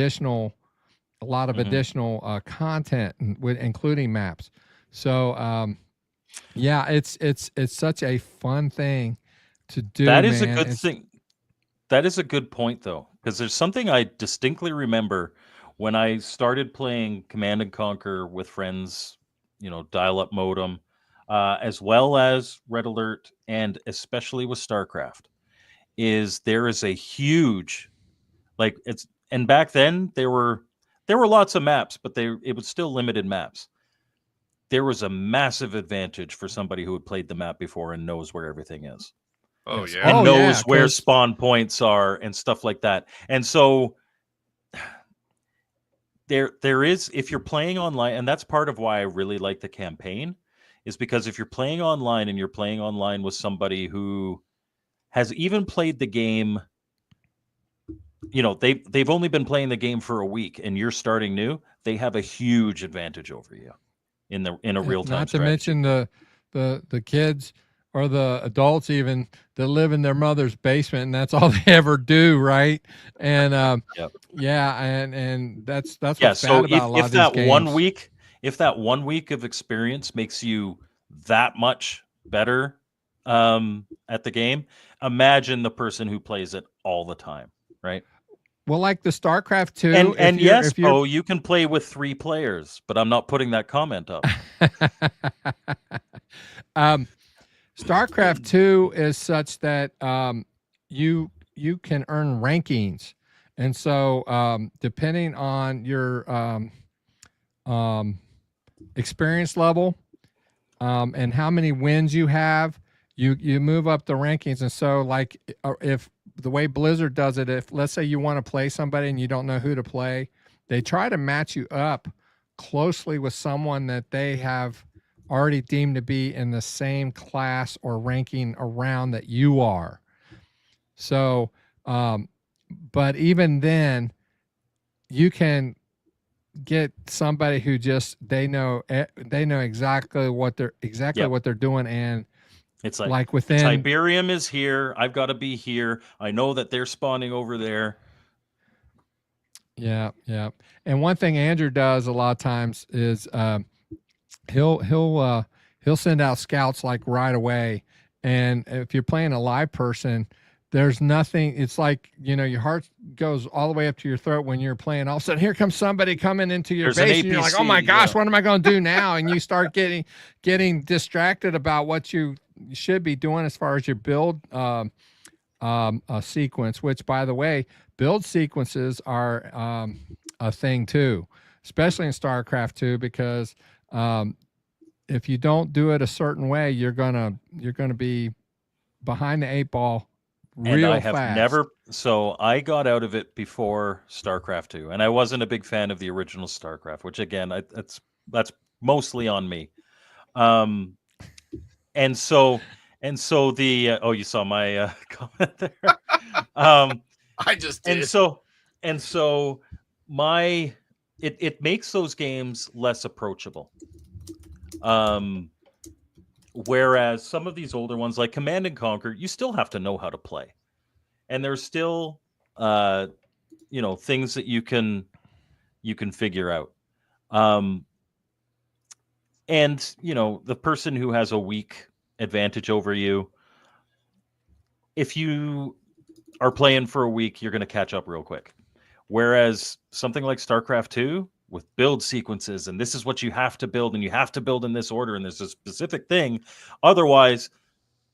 lot of additional content, including maps. So yeah, it's such a fun thing to do. That is man. a good thing. That is a good point, though, because there's something I distinctly remember when I started playing Command and Conquer with friends, dial-up modem, as well as Red Alert, and especially with StarCraft, is there is a huge, and back then there were lots of maps, but it was still limited maps. There was a massive advantage for somebody who had played the map before and knows where everything is. Oh Yes. yeah. And Oh, knows yeah, where 'cause- spawn points are and stuff like that. And so there is, if you're playing online, and that's part of why I really like the campaign, is because if you're playing online and you're playing online with somebody who has even played the game, they've only been playing the game for a week and you're starting new, they have a huge advantage over you in a real-time not to strategy. mention the kids or the adults even that live in their mother's basement, and that's all they ever do, right? And Yep. yeah, and that's what's Yeah, bad so about a lot if of these that games. if that 1 week of experience makes you that much better at the game, imagine the person who plays it all the time, right? Well, like the StarCraft 2, And yes, if you're Bo, you can play with 3 players, but I'm not putting that comment up. StarCraft 2 is such that you can earn rankings, and so depending on your experience level and how many wins you have, you move up the rankings. And so, like, if the way Blizzard does it, if let's say you want to play somebody and you don't know who to play, they try to match you up closely with someone that they have already deemed to be in the same class or ranking around that you are. So, but even then, you can get somebody who just they know exactly what they're Yep. what they're doing, and It's like within Tiberium is here, I've got to be here. I know that they're spawning over there. Yeah. And one thing Andrew does a lot of times is he'll send out scouts like right away. And if you're playing a live person, there's nothing. It's like, your heart goes all the way up to your throat when you're playing. All of a sudden, here comes somebody coming into your There's an base, and you're like, "Oh APC, my gosh, yeah. what am I going to do now?" And you start getting distracted about what you should be doing as far as your build sequence. Which, by the way, build sequences are a thing too, especially in StarCraft 2, because if you don't do it a certain way, you're gonna be behind the 8 ball real And I have fast. so I got out of it before StarCraft 2, and I wasn't a big fan of the original StarCraft, which again, that's mostly on me. And so the oh, you saw my comment there. I just did. And so my it makes those games less approachable. Whereas some of these older ones like Command and Conquer, you still have to know how to play. And there's still things that you can figure out. And the person who has a weak advantage over you, if you are playing for a week, you're going to catch up real quick. Whereas something like StarCraft 2 with build sequences, and this is what you have to build, and you have to build in this order, and there's a specific thing. Otherwise,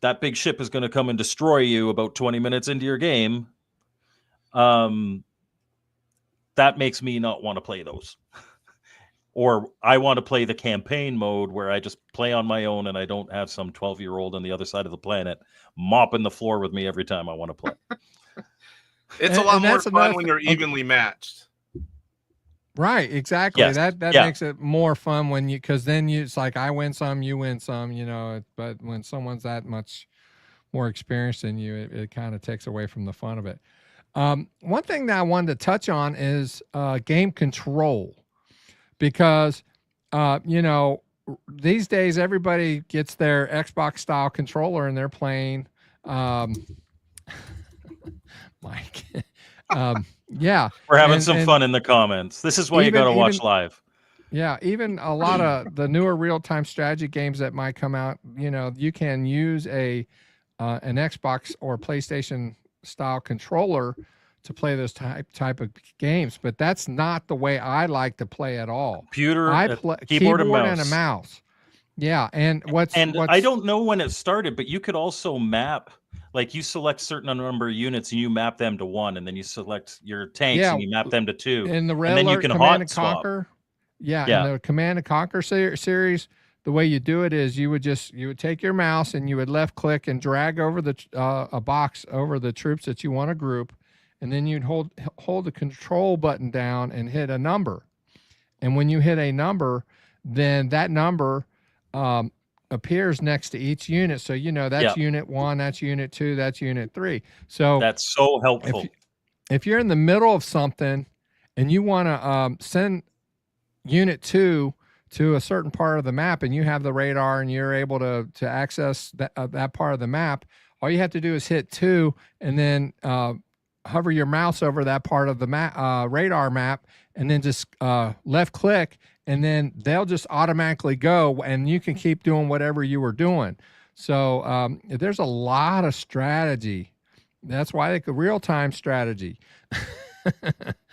that big ship is going to come and destroy you about 20 minutes into your game. That makes me not want to play those. Or I want to play the campaign mode where I just play on my own and I don't have some 12-year-old on the other side of the planet mopping the floor with me every time I want to play. It's a lot more that's fun when you're evenly matched. Right, exactly. Yes. That Yeah. makes it more fun because then it's like I win some, you win some, but when someone's that much more experienced than you, it kind of takes away from the fun of it. One thing that I wanted to touch on is game control, because these days everybody gets their Xbox style controller and they're playing. Mike, yeah, We're having some fun in the comments. This is why you got to watch live. Yeah, even a lot of the newer real-time strategy games that might come out, you can use an Xbox or PlayStation style controller to play those type of games, but that's not the way I like to play at all. I play keyboard and a mouse. Yeah, and I don't know when it started, but you could also map, like you select certain number of units and you map them to 1, and then you select your tanks and you map them to 2. In the and then you can Command hot and Conquer. Yeah, in the Command and Conquer series, the way you do it is you would take your mouse and you would left click and drag over a box over the troops that you want to group, and then you'd hold the control button down and hit a number. And when you hit a number, then that number appears next to each unit. So that's unit 1, that's unit 2, that's unit 3. So that's so helpful. If you're in the middle of something and you want to send unit 2 to a certain part of the map, and you have the radar and you're able to access that part of the map, all you have to do is hit 2 and then hover your mouse over that part of the radar map, and then just left click, and then they'll just automatically go, and you can keep doing whatever you were doing. So there's a lot of strategy. That's why they call real-time strategy.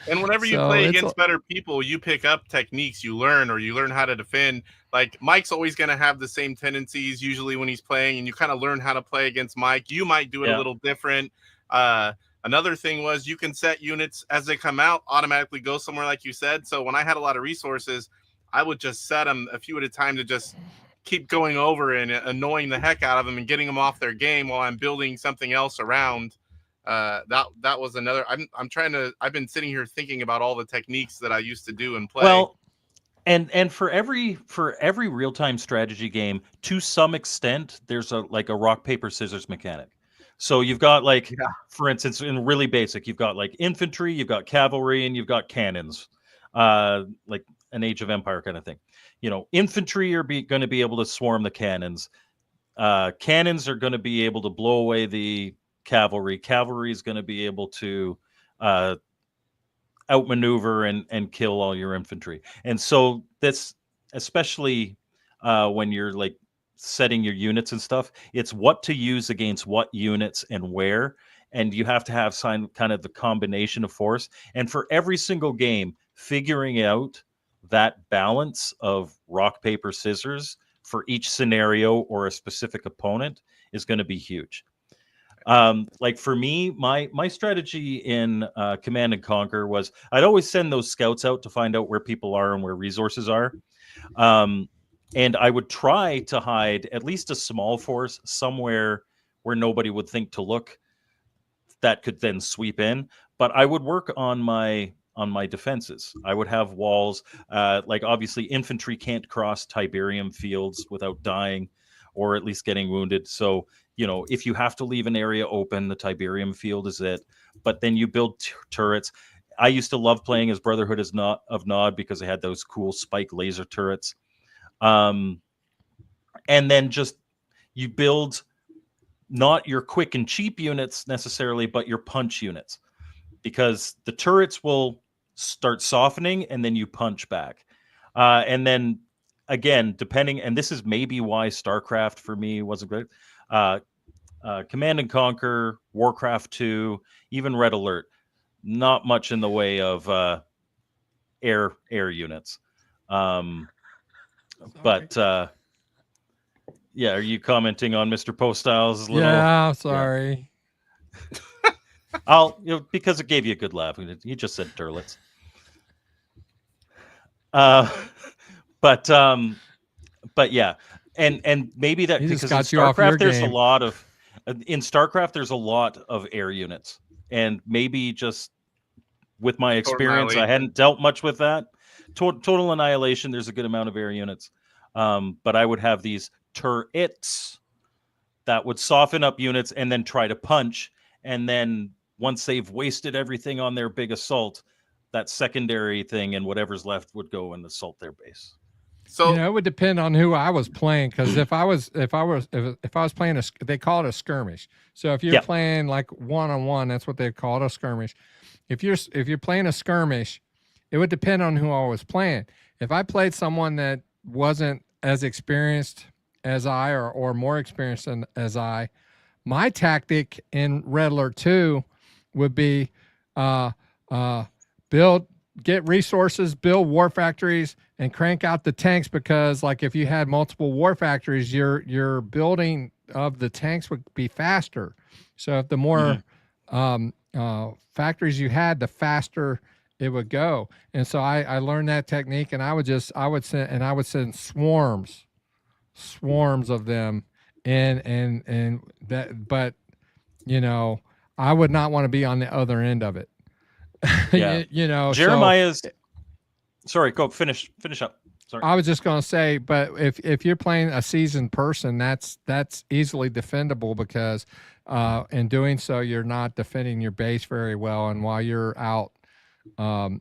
And whenever you play against better people, you pick up techniques, you learn how to defend. Like Mike's always going to have the same tendencies usually when he's playing, and you kind of learn how to play against Mike. You might do it a little different. Another thing was you can set units as they come out, automatically go somewhere like you said. So when I had a lot of resources, I would just set them a few at a time to just keep going over and annoying the heck out of them and getting them off their game while I'm building something else around. That was another. I've been sitting here thinking about all the techniques that I used to do and play. Well, and for every real-time strategy game, to some extent, there's a rock paper scissors mechanic. So you've got for instance, in really basic, you've got like infantry, you've got cavalry, and you've got cannons, like an Age of Empire kind of thing. Infantry are going to be able to swarm the cannons. Cannons are going to be able to blow away the cavalry. Cavalry is going to be able to outmaneuver and kill all your infantry. And so that's especially when you're like setting your units and stuff, it's what to use against what units and where, and you have to have kind of the combination of force. And for every single game, figuring out that balance of rock paper scissors for each scenario or a specific opponent is going to be huge. Like for me, my strategy in Command and Conquer was I'd always send those scouts out to find out where people are and where resources are. And I would try to hide at least a small force somewhere where nobody would think to look that could then sweep in. But I would work on my defenses. I would have walls. Like obviously infantry can't cross Tiberium fields without dying or at least getting wounded. So, if you have to leave an area open, the Tiberium field is it. But then you build turrets. I used to love playing as Brotherhood of Nod because they had those cool spike laser turrets. And then just you build not your quick and cheap units necessarily, but your punch units, because the turrets will start softening and then you punch back. And then again, depending, and this is maybe why StarCraft for me wasn't great. Command and Conquer, Warcraft 2, even Red Alert, not much in the way of air units. But yeah, are you commenting on Mr. Poststyles' little? Yeah, sorry. Yeah. Because it gave you a good laugh. He just said turlets. But yeah, and maybe that because in StarCraft there's a lot of air units, and maybe just with my experience, I hadn't dealt much with that. Total Annihilation, there's a good amount of air units, but I would have these turrets that would soften up units and then try to punch. And then once they've wasted everything on their big assault, that secondary thing and whatever's left would go and assault their base. So it would depend on who I was playing, because if I was playing they call it a skirmish. So if you're playing like 1-on-1, that's what they call it, a skirmish. If you're playing a skirmish, it would depend on who I was playing. If I played someone that wasn't as experienced as I, or more experienced as I, my tactic in Red Alert 2 would be get resources, build war factories, and crank out the tanks, because like if you had multiple war factories, your building of the tanks would be faster. So if the more factories you had, the faster it would go. And so I learned that technique, and I would send swarms of them and that, but you know, I would not want to be on the other end of it. Yeah. You know, Jeremiah's sorry, go finish up. Sorry. I was just going to say, but if you're playing a seasoned person, that's easily defendable, because in doing so, you're not defending your base very well. And while you're out,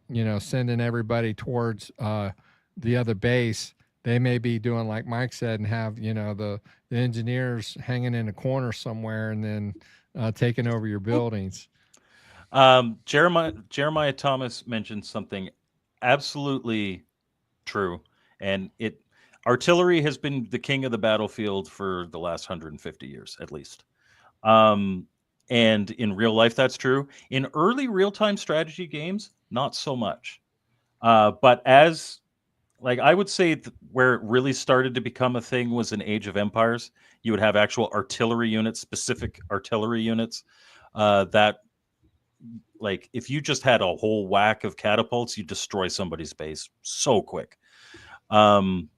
you know, sending everybody towards the other base, they may be doing like Mike said and have, you know, the engineers hanging in a corner somewhere and then taking over your buildings. Jeremiah Thomas mentioned something absolutely true, and artillery has been the king of the battlefield for the last 150 years at least. And in real life, that's true. In early real-time strategy games, not so much. But as like I would say where it really started to become a thing was in Age of Empires. You would have actual artillery units, specific artillery units that. Like if you just had a whole whack of catapults, you destroy somebody's base so quick. And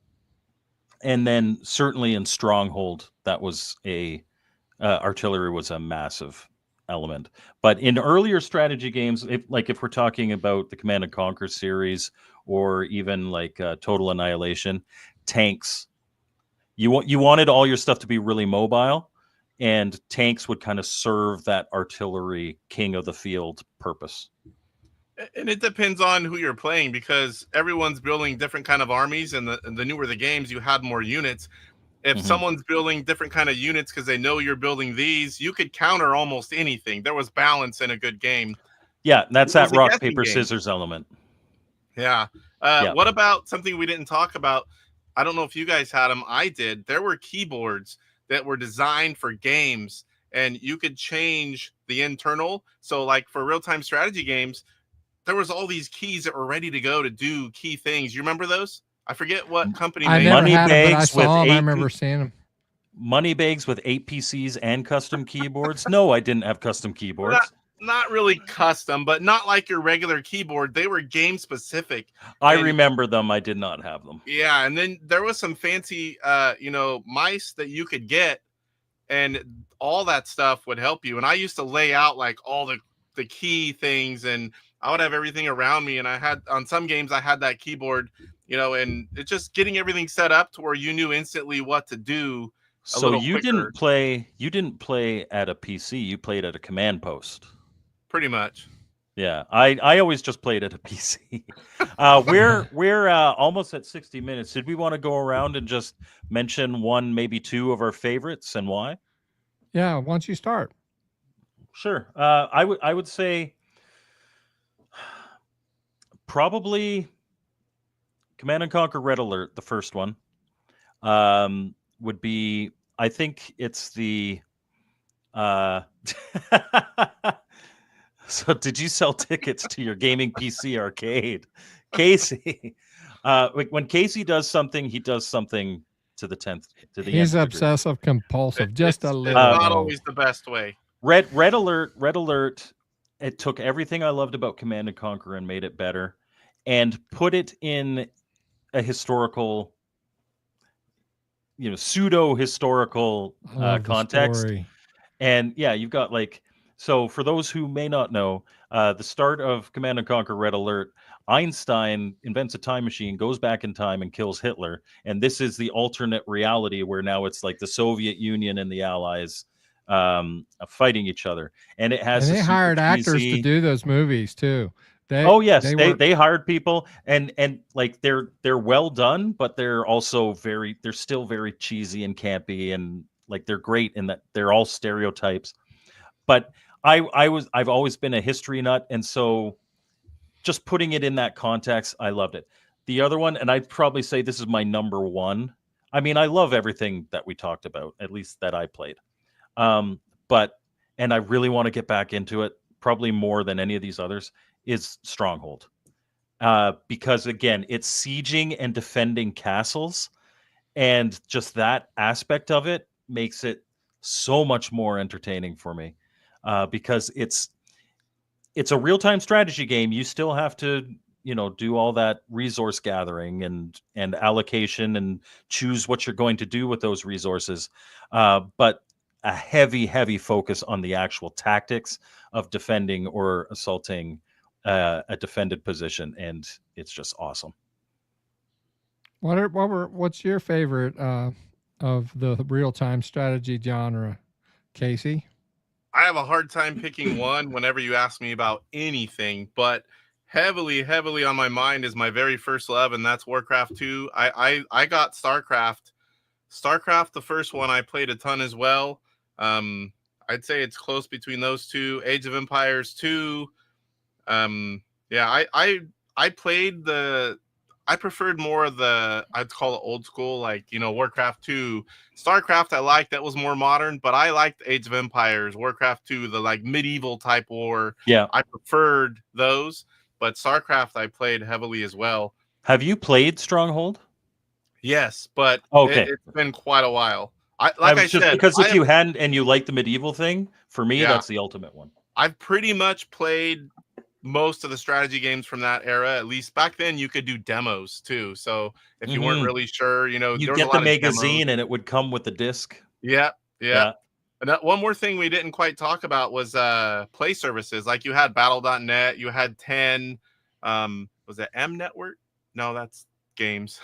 then certainly in Stronghold, that was artillery was a massive element. But in earlier strategy games, if we're talking about the Command and Conquer series, or even like Total Annihilation, tanks, you wanted all your stuff to be really mobile. And tanks would kind of serve that artillery king of the field purpose. And it depends on who you're playing, because everyone's building different kind of armies, and the newer the games, you had more units. If someone's building different kind of units because they know you're building these, you could counter almost anything. There was balance in a good game. Yeah, that's that rock, paper, scissors element. Yeah. What about something we didn't talk about? I don't know if you guys had them. I did. There were keyboards that were designed for games, and you could change the internal. So like for real-time strategy games, there was all these keys that were ready to go to do key things. You remember those? I forget what company I made never them. had them, but I saw them. I remember seeing them. Money bags with 8 PCs and custom keyboards. No, I didn't have custom keyboards. Not really custom, but not like your regular keyboard. They were game specific. I remember them. I did not have them. Yeah, and then there was some fancy mice that you could get, and all that stuff would help you. And I used to lay out like all the key things, and I would have everything around me. And I had on some games I had that keyboard, and it's just getting everything set up to where you knew instantly what to do. So you didn't play at a PC, you played at a command post. Pretty much. Yeah, I always just played at a PC. We're almost at 60 minutes. Did we want to go around and just mention one, maybe two of our favorites and why? Yeah, why don't you start? Sure. I would say probably Command and Conquer Red Alert, the first one, would be. I think it's the. So did you sell tickets to your gaming PC arcade? Casey. When Casey does something, he does something to the 10th. He's obsessive compulsive, just a little. It's not always the best way. Red Alert, it took everything I loved about Command and Conquer and made it better and put it in a historical, pseudo-historical context. Story. And yeah, you've got like So for those who may not know, the start of Command and Conquer Red Alert, Einstein invents a time machine, goes back in time and kills Hitler. And this is the alternate reality where now it's like the Soviet Union and the Allies fighting each other. And it has And a they super hired actors to cheesy... do those movies too. Oh yes, were they hired people, and like they're well done, but they're also they're still very cheesy and campy, and like they're great in that they're all stereotypes. But I've always been a history nut, and so just putting it in that context, I loved it. The other one, and I'd probably say this is my number one. I mean, I love everything that we talked about, at least that I played. But and I really want to get back into it, probably more than any of these others, is Stronghold. Because again, it's sieging and defending castles, and just that aspect of it makes it so much more entertaining for me. Because it's a real-time strategy game. You still have to, do all that resource gathering and allocation and choose what you're going to do with those resources. But a heavy focus on the actual tactics of defending or assaulting a defended position, and it's just awesome. What's your favorite of the real-time strategy genre, Casey? I have a hard time picking one whenever you ask me about anything, but heavily on my mind is my very first love, and that's Warcraft 2. I got StarCraft. StarCraft, the first one, I played a ton as well. I'd say it's close between those two. Age of Empires 2. Yeah, I played I preferred more of I'd call it old school, like, Warcraft 2. StarCraft I liked, that was more modern, but I liked Age of Empires, Warcraft 2, the like medieval type war. Yeah. I preferred those, but StarCraft I played heavily as well. Have you played Stronghold? Yes, but okay. It's been quite a while. Because if you hadn't and you like the medieval thing, for me, that's the ultimate one. I've pretty much played most of the strategy games from that era. At least back then you could do demos too, so if you weren't really sure, you get the magazine and it would come with the disc. Yeah. And one more thing we didn't quite talk about was play services. Like you had battle.net, you had 10, was it M Network? No, that's games.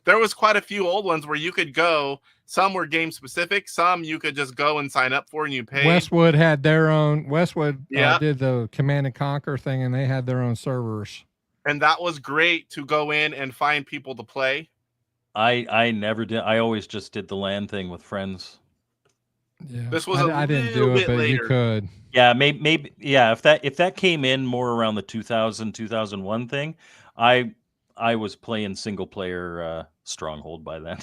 There was quite a few old ones where you could go. Some were game specific, some you could just go and sign up for and you pay. Westwood had their own. Westwood did the Command and Conquer thing, and they had their own servers. And that was great to go in and find people to play. I never did. I always just did the LAN thing with friends. Yeah, this was I didn't do it, but later. You could. Yeah, maybe. Yeah, if that came in more around the 2001 thing, I was playing single player Stronghold by then.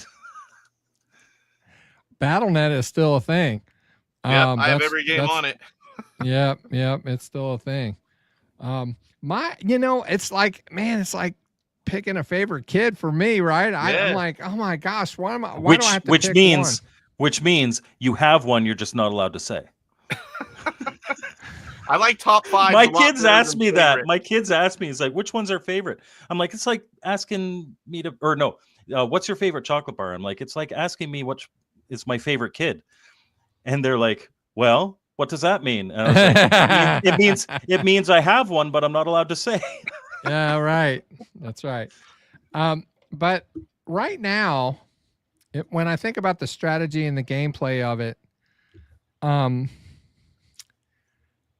BattleNet is still a thing. Yeah, I have every game on it. Yep, it's still a thing. It's like picking a favorite kid for me, right? I'm like, oh my gosh, why do I have to pick one? Which means you have one, you're just not allowed to say. I like top 5. My kids ask me that. My kids ask me, it's like, which one's their favorite? I'm like, it's like asking me what's your favorite chocolate bar? I'm like, it's like asking me which is my favorite kid. And they're like, well, what does that mean? And I was like, it means I have one, but I'm not allowed to say. Yeah, right. That's right. But right now, when I think about the strategy and the gameplay of it,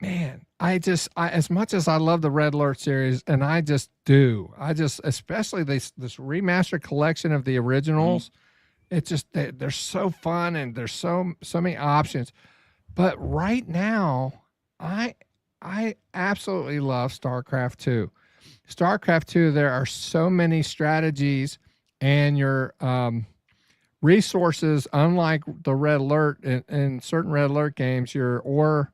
man, as much as I love the Red Alert series, and especially this remastered collection of the originals, they're so fun and there's so many options. But right now, I absolutely love StarCraft 2. StarCraft 2, there are so many strategies, and your resources, unlike the Red Alert, in certain Red Alert games, your ore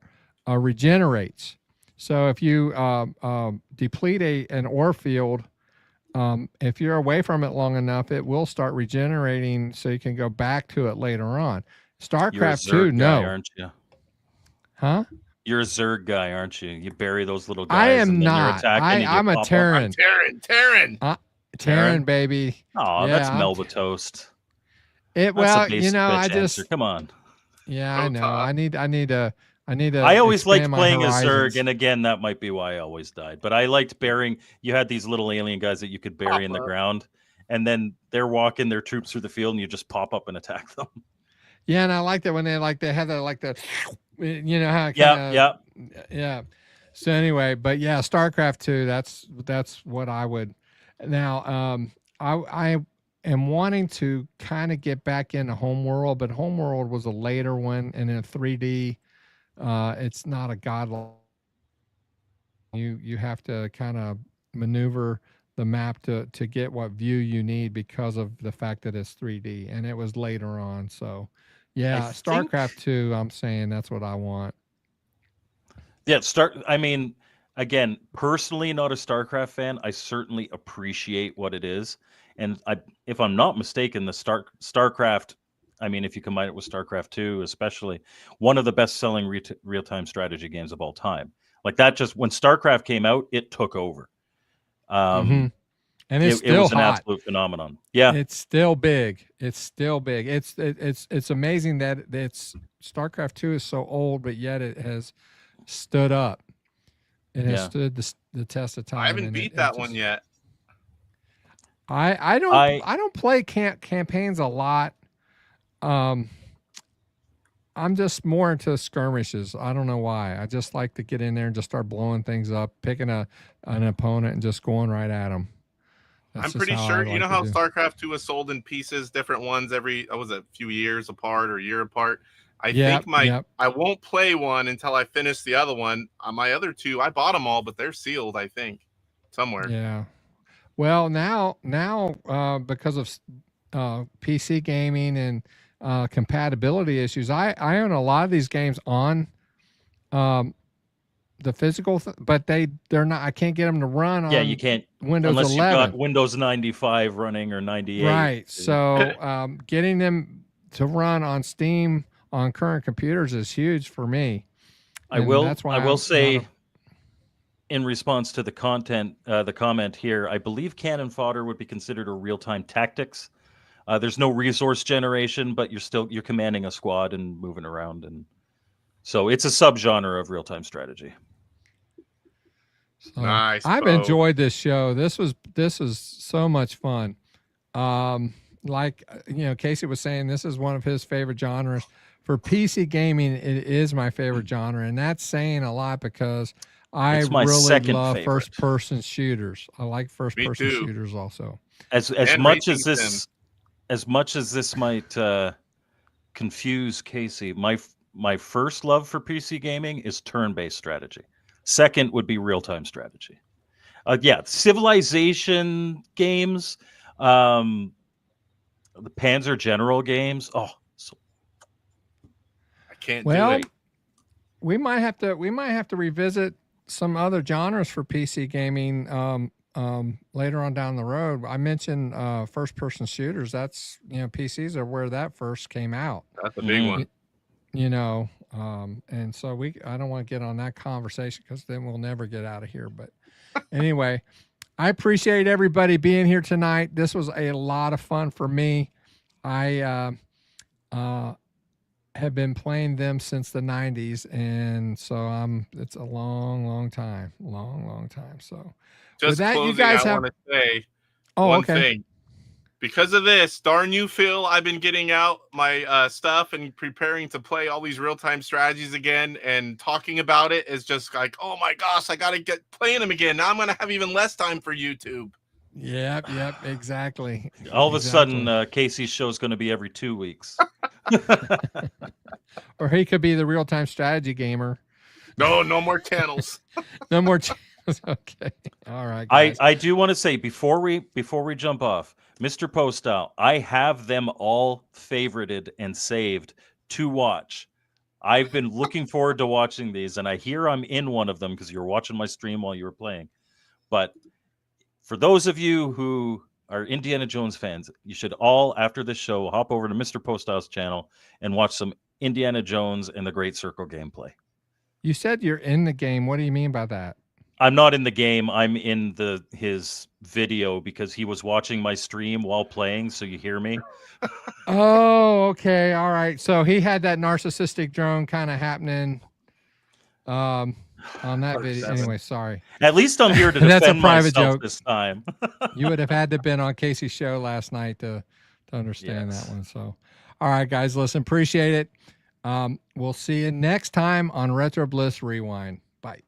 regenerates. So if you deplete an ore field, if you're away from it long enough, it will start regenerating, so you can go back to it later on. StarCraft 2, no. Aren't you? Huh? You're a Zerg guy, aren't you? You bury those little guys. I am not. I'm a Terran. Terran, baby. Oh, that's Melba toast. Come on. Yeah, I know. I need I need to. I always liked expand my playing as horizons. Zerg, and again, that might be why I always died. But I liked burying. You had these little alien guys that you could bury in the ground, and then they're walking their troops through the field, and you just pop up and attack them. Yeah, and I liked it when they had that like the, you know how it Yeah. yeah. So anyway, but yeah, StarCraft 2. That's what I would. Now, I am wanting to kind of get back into Homeworld, but Homeworld was a later one, and in 3D, it's not a godlike. You have to kind of maneuver the map to get what view you need because of the fact that it's 3D, and it was later on. So, yeah, StarCraft 2. I'm saying that's what I want. Yeah, I mean, again, personally, not a StarCraft fan. I certainly appreciate what it is, and if I'm not mistaken, the StarCraft. I mean, if you combine it with StarCraft 2, especially one of the best-selling real-time strategy games of all time. Like that, just when StarCraft came out, it took over. And it's still it was an hot. absolute phenomenon. Yeah, it's still big. It's still big. It's amazing that StarCraft 2 is so old, but yet it has stood up. It has stood the test of time. I haven't beat that one yet. I don't play campaigns a lot. I'm just more into skirmishes. I don't know why. I just like to get in there and just start blowing things up, picking an opponent and just going right at them. I'm pretty sure. You know how StarCraft 2 was sold in pieces, different ones every a few years apart or a year apart. I think I won't play one until I finish the other one. My other two, I bought them all, but they're sealed, I think, somewhere. Yeah. Well, now because of PC gaming and compatibility issues, I own a lot of these games on the physical, but they're not. I can't get them to run on. Yeah, you can't Windows unless 11. you've got Windows 95 running or 98. Right. So getting them to run on Steam on current computers is huge for me. I will say, in response to the comment here, I believe Cannon Fodder would be considered a real-time tactics. There's no resource generation, but you're commanding a squad and moving around, and so it's a subgenre of real-time strategy. So, nice. I've enjoyed this show. This is so much fun. Like Casey was saying, this is one of his favorite genres. For PC gaming, it is my favorite genre, and that's saying a lot because I really love first-person shooters. I like first-person shooters also. As much as this might confuse Casey, my first love for PC gaming is turn-based strategy. Second would be real-time strategy. Civilization games, the Panzer General games. Oh, I can't do it. We might have to revisit some other genres for PC gaming later on down the road. I mentioned first-person shooters. That's PCs are where that first came out. That's a big one. And so I don't want to get on that conversation because then we'll never get out of here. But anyway, I appreciate everybody being here tonight. This was a lot of fun for me. I have been playing them since the 90s, and so it's a long time. So just with that, closing, you guys I want to say one thing. Because of this, darn you, Phil, I've been getting out my stuff and preparing to play all these real-time strategies again, and talking about it is just like, oh my gosh, I got to get playing them again. Now I'm going to have even less time for YouTube. Yep, exactly. All of a sudden, Casey's show is going to be every 2 weeks. Or he could be the real-time strategy gamer. No more channels. No more channels. Okay. All right, guys. I do want to say before we jump off, Mr. Postal, I have them all favorited and saved to watch. I've been looking forward to watching these, and I hear I'm in one of them because you were watching my stream while you were playing. But for those of you who are Indiana Jones fans, you should all, after this show, hop over to Mr. Postal's channel and watch some Indiana Jones and the Great Circle gameplay. You said you're in the game. What do you mean by that? I'm not in the game. I'm in his video because he was watching my stream while playing, so you hear me. Oh, okay. All right. So he had that narcissistic drone kind of happening. on that Part video. 7. Anyway, sorry. At least I'm here to That's a defend private myself joke. this time. You would have had to been on Casey's show last night to understand Yes. that one. So, all right, guys, listen, appreciate it. We'll see you next time on Retro Bliss Rewind. Bye.